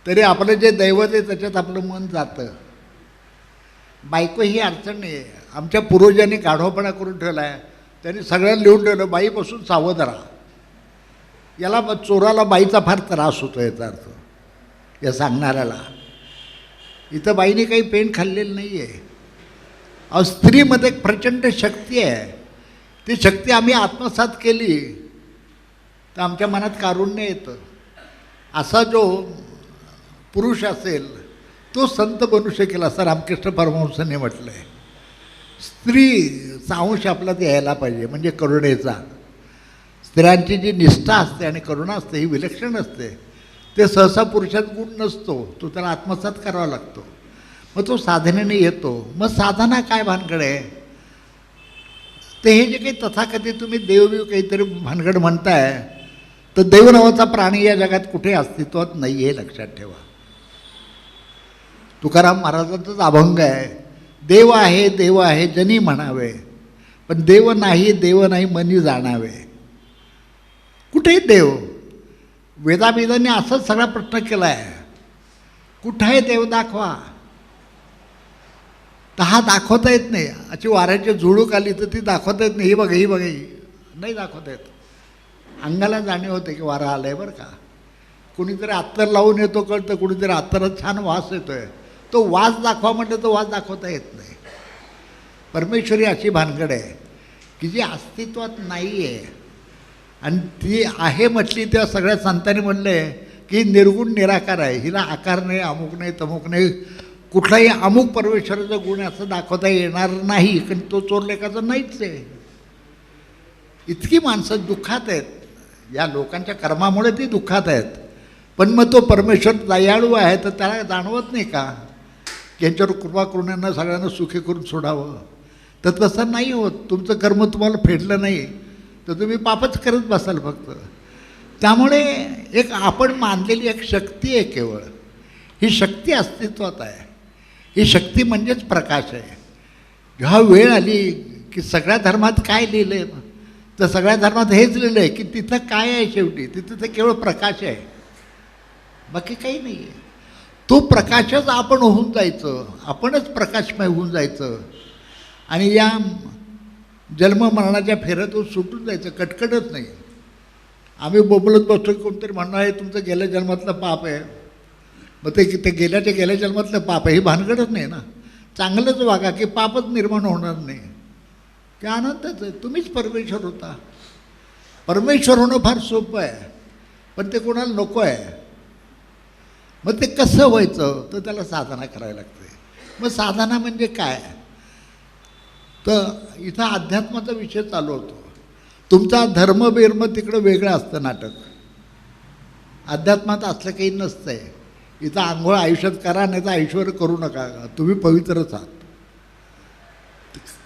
तरी आपलं जे दैवत आहे त्याच्यात आपलं मन जातं. बायको ही अडचण नाही आहे. आमच्या पूर्वजांनी गाढवपणा करून ठेवला आहे. त्यांनी सगळ्यांना लिहून ठेवलं, बाईपासून सावध राहा. याला चोराला बाईचा फार त्रास होतो याचा अर्थ, या सांगणाऱ्याला. इथं बाईने काही पेन खाल्लेलं नाही आहे. अहो, स्त्रीमध्ये एक प्रचंड शक्ती आहे. ती शक्ती आम्ही आत्मसात केली तर आमच्या मनात कारुण्य येतं. असा जो पुरुष असेल तो संत बनू शकेल असं रामकृष्ण परमहंसांनी म्हटलं आहे. स्त्रीचा अंश आपल्यात यायला पाहिजे, म्हणजे करुणेचा. स्त्रियांची जी निष्ठा असते आणि करुणा असते ही विलक्षण असते. ते सहसा पुरुषात गुण नसतो, तो त्याला आत्मसात करावा लागतो. मग तो साधनेने येतो. मग साधना काय भानगड आहे? ते हे जे काही तथाकथित तुम्ही देवबीव काहीतरी भानगड म्हणताय, तर देव नावाचा प्राणी या जगात कुठे अस्तित्वात नाही हे लक्षात ठेवा. तुकाराम महाराजांचाच अभंग आहे, देव आहे जनी म्हणावे, पण देव नाही मनी जाणावे. कुठे देव? वेदावेदांनी असाच सगळा प्रश्न केला आहे, कुठं आहे देव दाखवा. तर हा दाखवता येत नाही. अशी वाऱ्याची झुळूक आली तर ती दाखवता येत नाही. ही बघा नाही दाखवता येत. अंगाला जाणीव होते की वारा आलाय बरं का. कुणीतरी अत्तर लावून येतो कळतं, कुणीतरी अत्तरात छान वास येतोय, तो वास दाखवा म्हटलं तो वास दाखवता येत नाही. परमेश्वरी अशी भानगड आहे की जी अस्तित्वात नाही आहे, आणि ती आहे म्हटली तेव्हा सगळ्या संतांनी म्हणलं आहे की निर्गुण निराकार आहे. हिला आकार नाही, अमुक नाही, तमुक नाही, कुठलाही अमुक परमेश्वराचा गुण असं दाखवता येणार नाही, कारण तो चोरलेखाचा नाहीच आहे. इतकी माणसं दुःखात आहेत, या लोकांच्या कर्मामुळे ती दुःखात आहेत. पण मग तो परमेश्वर दयाळू आहे तर त्याला जाणवत नाही का यांच्यावर कृपा करुण्यानं सगळ्यांना सुखी करून सोडावं? तर तसं नाही होत. तुमचं कर्म तुम्हाला फेडलं नाही तर तुम्ही पापच करत बसाल फक्त. त्यामुळे एक आपण मानलेली एक शक्ती आहे केवळ, ही शक्ती अस्तित्वात आहे. ही शक्ती म्हणजेच प्रकाश आहे. जेव्हा वेळ आली की सगळ्या धर्मात काय लिहिलं आहे, तर सगळ्या धर्मात हेच लिहिलं आहे की तिथं काय आहे, शेवटी तिथं तर केवळ प्रकाश आहे, बाकी काही नाही आहे. तो प्रकाशच आपण होऊन जायचं, आपणच प्रकाशमय होऊन जायचं आणि या जन्ममरणाच्या फेऱ्यातून सुटून जायचं, कटकटच नाही. आम्ही बोबलत बसतो, कोणतरी म्हणणं आहे तुमचं गेल्या जन्मातलं पाप आहे, मग ते गेल्या जन्मातलं पाप आहे, ही भानगडच नाही ना. चांगलंच वागा की पापच निर्माण होणार नाही, की आनंदच आहे. तुम्हीच परमेश्वर होता. परमेश्वर होणं फार सोपं आहे, पण ते कोणाला नको आहे. मग ते कसं व्हायचं, तर त्याला साधना करायला लागते. मग साधना म्हणजे काय? तर इथं अध्यात्माचा विषय चालू होतो. तुमचा धर्म बिर्म तिकडं वेगळं असतं नाटक. अध्यात्मात असलं काही नसतं आहे. इथं आंघोळ आयुष्यात करा, नाही तर आयुष्यावर करू नका, तुम्ही पवित्रच आहात.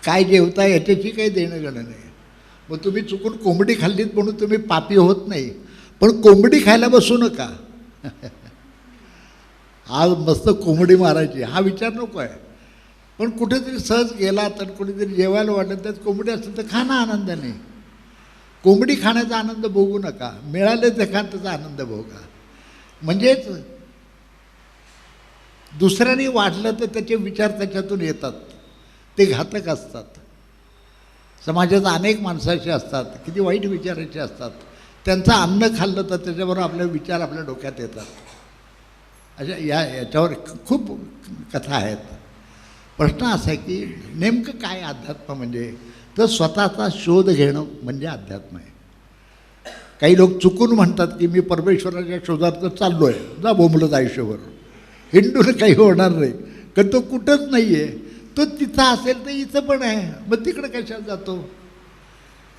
काय जेवता याच्याशी काही देणं घेणं नाही. मग तुम्ही चुकून कोंबडी खाल्लीत म्हणून तुम्ही पापी होत नाही, पण कोंबडी खायला बसू नका. आज मस्त कोंबडी मारायची हा विचार नको आहे. पण कुठेतरी सहज गेला तर कुठेतरी जेवायला वाटलं त्यात कोंबडी असेल तर खा ना आनंदाने. कोंबडी खाण्याचा आनंद भोगू नका, मिळाले ते खा त्याचा आनंद भोगा. म्हणजेच दुसऱ्याने वाढलं तर त्याचे विचार त्याच्यातून येतात, ते घातक असतात. समाजात अनेक माणसं अशी असतात किती वाईट विचाराचे असतात. त्यांचं अन्न खाल्लं तर त्याच्याबरोबर आपले विचार आपल्या डोक्यात येतात. अशा याच्यावर खूप कथा आहेत. प्रश्न असा आहे की नेमकं काय अध्यात्म म्हणजे, तर स्वतःचा शोध घेणं म्हणजे अध्यात्म आहे. काही लोक चुकून म्हणतात की मी परमेश्वराच्या शोधात चाललो आहे, जा बोंबलत आयुष्यभर, हिंडून काही होणार नाही, कारण तो कुठंच नाही आहे. तो तिथं असेल तर इथं पण आहे, मग तिकडं कशाला जातो.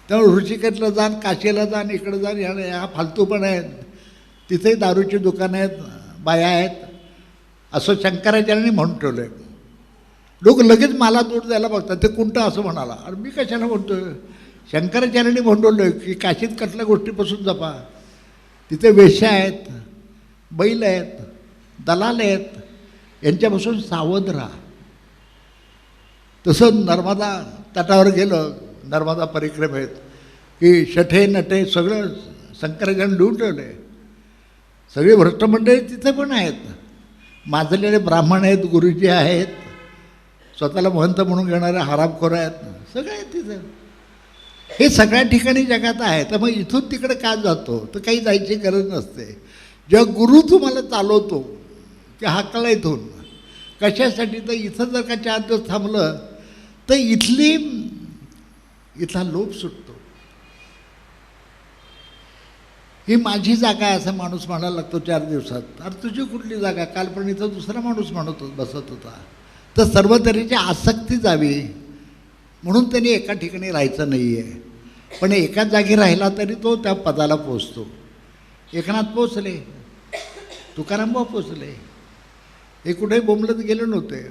त्यामुळे ऋषिकेशला जाण, काशीला जाण, इकडं जाण, ह्या फालतू पण आहेत. तिथेही दारूची दुकानं आहेत, बाया आहेत, असं शंकराचार्यांनी म्हणून ठेवलं आहे. लोक लगेच मला दूर द्यायला बघतात, ते कोणतं असं म्हणाला. अरे मी कशाला म्हणतो, शंकराचार्यांनी म्हणवलं की काशीत कसल्या गोष्टीपासून जपा. तिथे वेश्या आहेत, बैल आहेत, दलाल आहेत, यांच्यापासून सावध राहा. तसं नर्मदा तटावर गेलं, नर्मदा परिक्रमेत, की शठे नटे सगळं शंकराचार्यांनी लिहून ठेवलं आहे. सगळे भ्रष्टमंडळी तिथे पण आहेत, माजलेले ब्राह्मण आहेत, गुरुजी आहेत, स्वतःला महंत म्हणून घेणारे हरामखोर आहेत, सगळे आहेत तिथं. हे सगळ्या ठिकाणी जगात आहे. तर मग इथून तिकडे का जातो, तर काही जायची गरज नसते. जेव्हा गुरु तुम्हाला चालवतो की हाकला इथून कशासाठी, तर इथं जर का 4 दिवस थांबलं तर इथला लोभ सुटतो. ही माझी जागा आहे असं माणूस म्हणायला लागतो 4 दिवसात. अरे तुझी कुठली जागा, काल पण इथं दुसरा माणूस म्हणत बसत होता. तर सर्व तऱ्हेची आसक्ती जावी म्हणून त्यांनी एका ठिकाणी राहायचं नाही आहे. पण एकाच जागी राहिला तरी तो त्या पदाला पोचतो. एकनाथ पोचले, तुकारामभाऊ पोचले, हे कुठेही बोंबलत गेले नव्हते.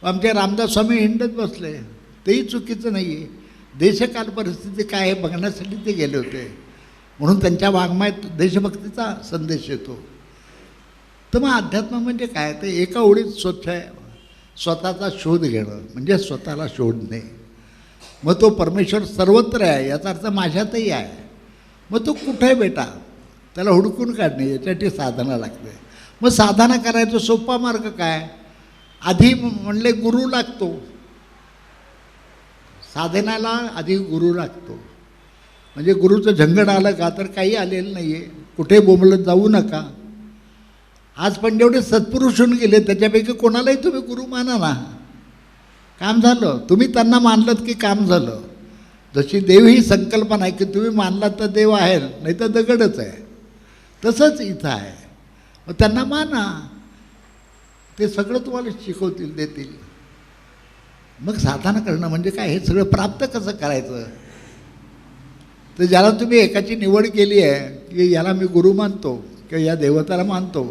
आमचे रामदास स्वामी हिंडत बसले, तेही चुकीचं नाही आहे. देशकाल परिस्थिती काय आहे बघण्यासाठी ते गेले होते, म्हणून त्यांच्या वाङ्मयात देशभक्तीचा संदेश येतो. तर मग अध्यात्म म्हणजे काय, तर एका ओळीत स्वच्छ आहे, स्वतःचा शोध घेणं म्हणजे स्वतःला शोधणे. मग तो परमेश्वर सर्वत्र आहे याचा अर्थ माझ्यातही आहे. मग तो कुठे आहे बेटा, त्याला हुडकून काढणे, याच्यासाठी साधना लागते. मग साधना करायचा सोपा मार्ग काय, आधी म्हणले गुरु लागतो. साधनाला आधी गुरु लागतो. म्हणजे गुरुचं झंगड आलं का तर काही आलेलं नाही आहे, कुठे बोंबलत जाऊ नका. आज पण जेवढे सत्पुरुष होऊन गेले त्याच्यापैकी कोणालाही तुम्ही गुरु माना ना, काम झालं. तुम्ही त्यांना मानलं की काम झालं. जशी देव ही संकल्पना आहे की तुम्ही मानलात तर देव आहे, नाही तर दगडच आहे, तसंच इथं आहे. मग त्यांना माना, ते सगळं तुम्हाला शिकवतील, देतील. मग साधना करणं म्हणजे काय, हे सगळं प्राप्त कसं करायचं. तर ज्याला तुम्ही एकाची निवड केली आहे की याला मी गुरु मानतो किंवा या देवताला मानतो,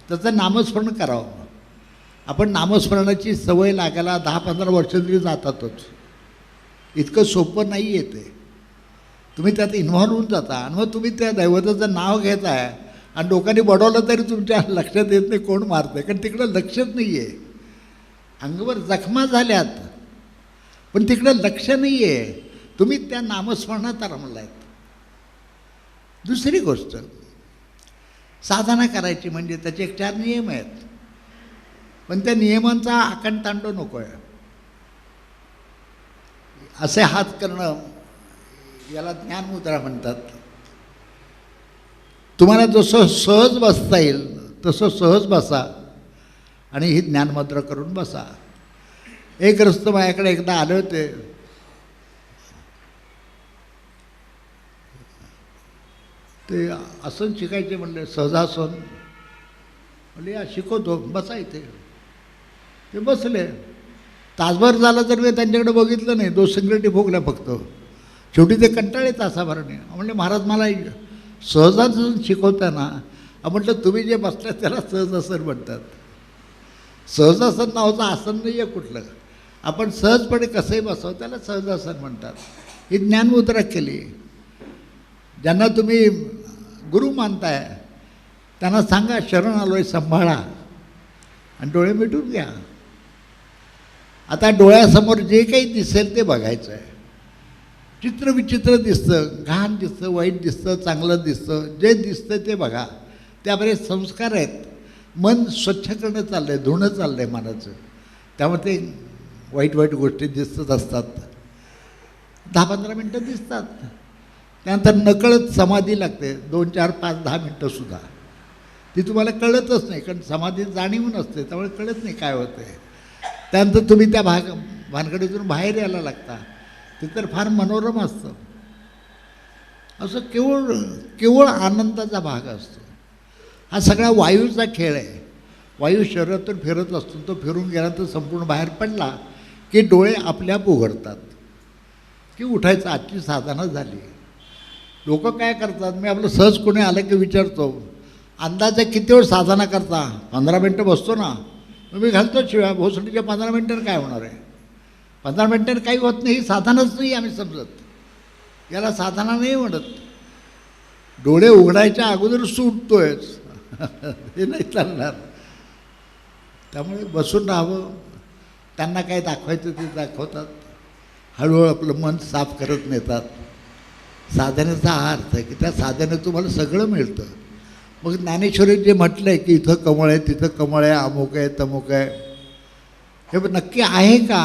त्याचं नामस्मरण करावं. आपण नामस्मरणाची सवय लागायला 10-15 वर्ष तरी जातातच. इतकं सोपं नाही आहे ते. तुम्ही त्यात इन्व्हॉल्व होऊन जाता आणि मग तुम्ही त्या दैवताचं नाव घेत आहे आणि लोकांनी बडवलं तरी तुमच्या लक्षात येत नाही कोण मारतं, कारण तिकडं लक्षच नाही आहे. अंगावर जखमा झाल्यात पण तिकडं लक्ष नाही आहे, तुम्ही त्या नामस्मरणात रमलायत. दुसरी गोष्ट, साधना करायची म्हणजे त्याचे 4 नियम आहेत, पण त्या नियमांचा आकंतांडो नको आहे. असे हात करणं याला ज्ञानमुद्रा म्हणतात. तुम्हाला जसं सहज बसता येईल तसं सहज बसा आणि ही ज्ञानमुद्रा करून बसा. एक ग्रस्त माझ्याकडे एकदा आले होते. ते आसन शिकायचे म्हणले, सहजासन. म्हणजे या शिकवतो, बसा इथे. ते बसले. तासभर झालं तर मी त्यांच्याकडे बघितलं नाही, 2 सिगरेटी फुकल्या फक्त. शेवटी ते कंटाळे तासाभराने. म्हणले महाराज मला सहजासहज शिकवता ना. म्हटलं तुम्ही जे बसल्या त्याला सहजासन म्हणतात. सहजासन नावाचं आसन नाही आहे कुठलं. आपण सहजपणे कसंही बसावं त्याला सहजासन म्हणतात. ही ज्ञानमुद्रा केली. ज्यांना तुम्ही गुरु मानताय त्यांना सांगा शरण आलोय सांभाळा आणि डोळे मिटून घ्या. आता डोळ्यासमोर जे काही दिसेल ते बघायचं आहे. चित्र विचित्र दिसतं, घाण दिसतं, वाईट दिसतं, चांगलं दिसतं, जे दिसतं ते बघा. त्यामध्ये संस्कार आहेत. मन स्वच्छ करणं चाललं आहे, धुणं चाललं आहे मनाचं. त्यामुळे ते वाईट वाईट गोष्टी दिसत असतात. 10-15 मिनटं दिसतात. त्यानंतर नकळत समाधी लागते 2, 4, 5, 10 मिनटंसुद्धा. ती तुम्हाला कळतच नाही, कारण समाधी जाणीव नसते, त्यामुळे कळत नाही काय होतं आहे. त्यानंतर तुम्ही त्या भानगडीतून बाहेर यायला लागता. ते तर फार मनोरम असतं. असं केवळ आनंदाचा भाग असतो. हा सगळा वायूचा खेळ आहे. वायू शरीरातून फिरत असतो. तो फिरून गेला तर संपूर्ण बाहेर पडला की डोळे आपल्याप उघडतात की उठायचं. आजची साधना झाली. लोक काय करतात, मी आपलं सहज कोणी आलं की विचारतो अंदाजे किती वेळ साधना करता. 15 मिनटं बसतो ना. मग मी घालतो शिवाय भोसडीच्या 15 मिनटांनी काय होणार आहे. 15 मिनटांनी काही होत नाही. ही साधनाच नाही आम्ही समजत. याला साधना नाही म्हणत. डोळे उघडायच्या अगोदर सुटतोयच हे नाही चालणार. त्यामुळे बसून राहावं. त्यांना काय दाखवायचं ते दाखवतात. हळूहळू आपलं मन साफ करत नेतात. साधनेचा हा अर्थ आहे की त्या साधनेत तुम्हाला सगळं मिळतं. मग ज्ञानेश्वरीत जे म्हटलं आहे की इथं कमळ आहे, तिथं कमळ आहे, अमुक आहे, तमुक आहे, हे नक्की आहे का?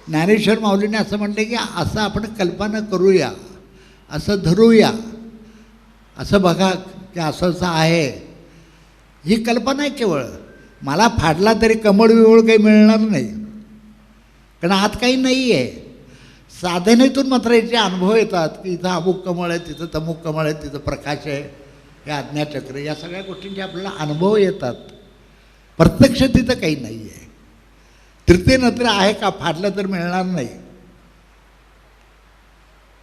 ज्ञानेश्वर माऊलीने असं म्हटलं की असं आपण कल्पना करूया, असं धरूया, असं बघा की असं असं आहे. ही कल्पना आहे केवळ. मला फाडला तरी कमळ विवळ काही मिळणार नाही, कारण आत काही नाही आहे. साधनेतून मात्र याचे अनुभव येतात की इथं अमुक कमळ आहे, तिथं तमुक कमळ आहे, तिथं प्रकाश आहे, हे आज्ञाचक्र, या सगळ्या गोष्टींचे आपल्याला अनुभव येतात. प्रत्यक्ष तिथं काही नाही आहे. तृतीय नत्र आहे का, फाडलं तर मिळणार नाही.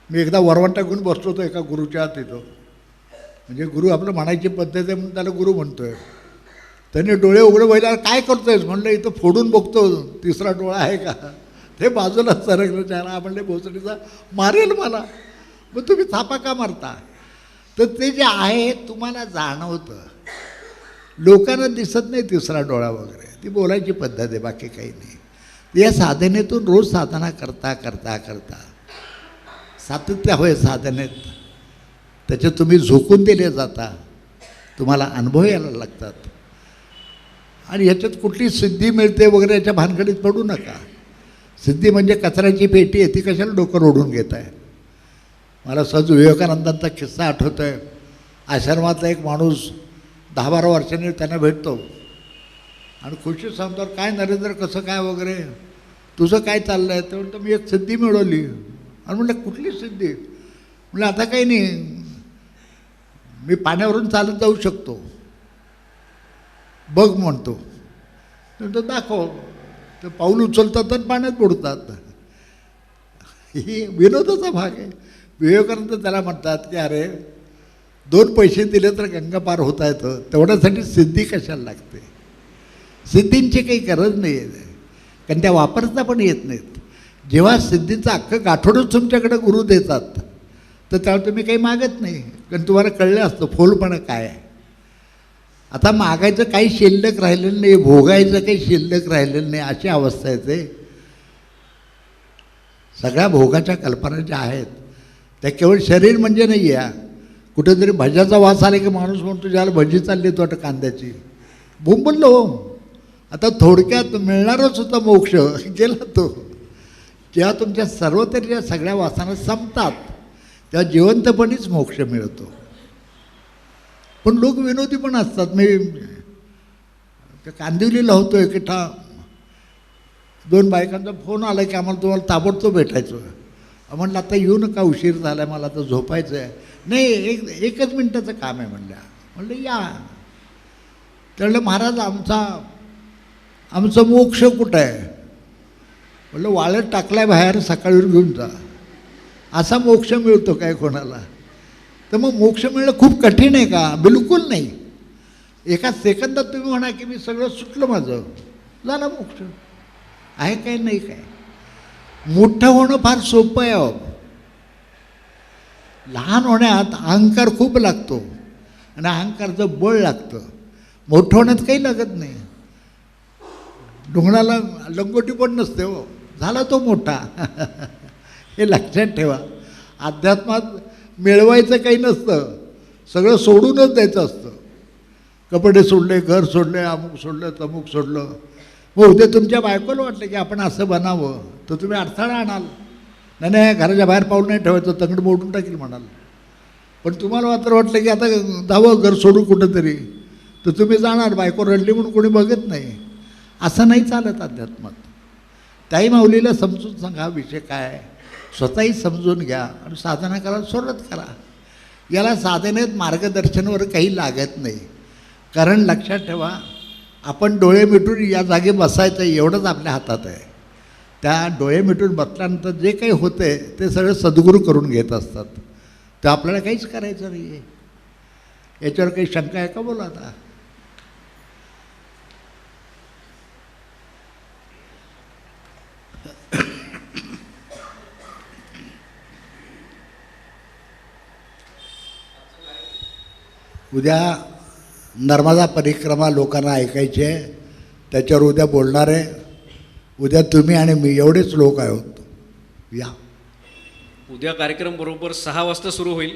मी एकदा वरवंटा घेऊन बसलो होतो एका गुरुच्या तिथं. म्हणजे गुरु आपलं म्हणायची पद्धत आहे म्हणून त्याला गुरु म्हणतोय. त्याने डोळे उघडे व्हायला काय करतोयस म्हणलं, इथं फोडून बघतो 3रा डोळा आहे का. ते बाजूला सरकलं. त्याला म्हणले भोसडीचा मारेल मला. मग तुम्ही थापा का मारता. तर ते जे आहे तुम्हाला जाणवतं. लोकांना दिसत नाही 3रा डोळा वगैरे. ती बोलायची पद्धत आहे, बाकी काही नाही. या साधनेतून रोज साधना करता करता करता सातत्य हवं साधनेत. त्याच्यात तुम्ही झोकून दिले जाता, तुम्हाला अनुभव यायला लागतात. आणि ह्याच्यात कुठली सिद्धी मिळते वगैरे याच्या भानगडीत पडू नका. सिद्धी म्हणजे कचऱ्याची पेटी आहे, ती कशाला डोकं ओढून घेत आहे. मला सहज विवेकानंदांचा किस्सा आठवतो आहे. आश्रमातला एक माणूस 10-12 वर्षांनी त्यांना भेटतो आणि खुशी सांगतो, काय नरेंद्र कसं काय वगैरे, तुझं काय चाललं आहे. तर म्हणतो मी एक सिद्धी मिळवली. आणि म्हटलं कुठली सिद्धी. म्हटलं आता काही नाही, मी पाण्यावरून चालत जाऊ शकतो, बघ म्हणतो. तो दाखव. तर पाऊल उचलतात आणि पाण्यात बुडतात. ही विनोदाचा भाग आहे. विवेकानंद त्याला म्हणतात की अरे 2 पैसे दिले तर गंगा पार होता येतं, तेवढ्यासाठी सिद्धी कशाला लागते. सिद्धींची काही गरज नाही आहे, कारण त्या वापरता पण येत नाहीत. जेव्हा सिद्धीचं अख्खं गाठोडच तुमच्याकडे गुरु देतात तर त्यावेळी तुम्ही काही मागत नाही, कारण तुम्हाला कळलं असतं फोलपणं काय आहे. आता मागायचं काही शिल्लक राहिलेलं नाही, भोगायचं काही शिल्लक राहिलेलं नाही, अशी अवस्था येते. सगळ्या भोगाच्या कल्पना ज्या आहेत त्या केवळ शरीर म्हणजे नाही आहे. कुठेतरी भज्याचा वास आला की माणूस म्हणतो ज्याला भजी चालली तो कांद्याची बोंबललो. आता थोडक्यात मिळणारच होता मोक्ष, गेला तो. जेव्हा तुमच्या सर्वतरी सगळ्या वासना संपतात तेव्हा जिवंतपणीच मोक्ष मिळतो. पण लोक विनोदी पण असतात. मी त्या कांदिवलीला होतो एकटा, 2 बायकांचा फोन आला की आम्हाला तुम्हाला ताबडतोब भेटायचं. म्हटलं आता येऊ नका, उशीर झाला आहे, मला आता झोपायचं आहे. नाही, एकच मिनटाचं काम आहे म्हणल्या. म्हणलं या. त्यामुळे महाराज आमचं मोक्ष कुठं आहे. म्हटलं वाळत टाकलाय बाहेर, सकाळी घेऊन जा. असा मोक्ष मिळतो काय कोणाला? तर मग मोक्ष मिळणं खूप कठीण आहे का? बिलकुल नाही. एका सेकंदात तुम्ही म्हणा की मी सगळं सुटलं माझं, झाला मोक्ष. आहे काय? नाही काय. मोठं होणं फार सोपं आहे. लहान होण्यात अहंकार खूप लागतो आणि अहंकारचं बळ लागतं. मोठं होण्यात काही लागत नाही. ढोंगणाला लंगोटी पण नसते हो, झाला तो मोठा. हे लक्षात ठेवा. अध्यात्मात मिळवायचं काही नसतं, सगळं सोडूनच द्यायचं असतं. कपडे सोडले, घर सोडले, अमुक सोडलं, तमुक सोडलं. मग उद्या तुमच्या बायकोला वाटलं की आपण असं बनावं, तर तुम्ही अडथळा आणाल. नाही नाही, घराच्या बाहेर पाऊल नाही ठेवायचं, तंगड मोडून टाकील म्हणाल. पण तुम्हाला मात्र वाटलं की आता जावं घर सोडून कुठंतरी, तर तुम्ही जाणार. बायको रडली म्हणून कोणी बघत नाही. असं नाही चालत अध्यात्मात. त्याही माऊलीला समजून सांगा विषय काय, स्वतःही समजून घ्या आणि साधना करायला सुरुवात करा. याला साधनेत मार्गदर्शनावर काही लागत नाही. कारण लक्षात ठेवा, आपण डोळे मिटून या जागी बसायचं एवढंच आपल्या हातात आहे. त्या डोळे मिटून बसल्यानंतर जे काही होते ते सगळं सद्गुरू करून घेत असतात. तर आपल्याला काहीच करायचं नाही आहे. याच्यावर काही शंका आहे का? बोला आता. उद्या नर्मदा परिक्रमा लोकांना ऐकायची आहे, त्याच्यावर उद्या बोलणार आहे. उद्या तुम्ही आणि मी एवढेच लोक आहोत. या उद्या कार्यक्रम बरोबर 6 वाजता सुरू होईल.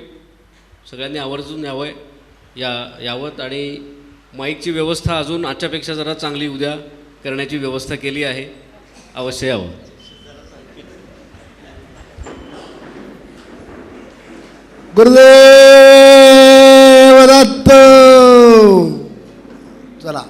सगळ्यांनी आवर्जून यावं आणि माईकची व्यवस्था अजून आजच्यापेक्षा जरा चांगली उद्या करण्याची व्यवस्था केली आहे. अवश्य यावं. गुरुदेव दत्त. चला.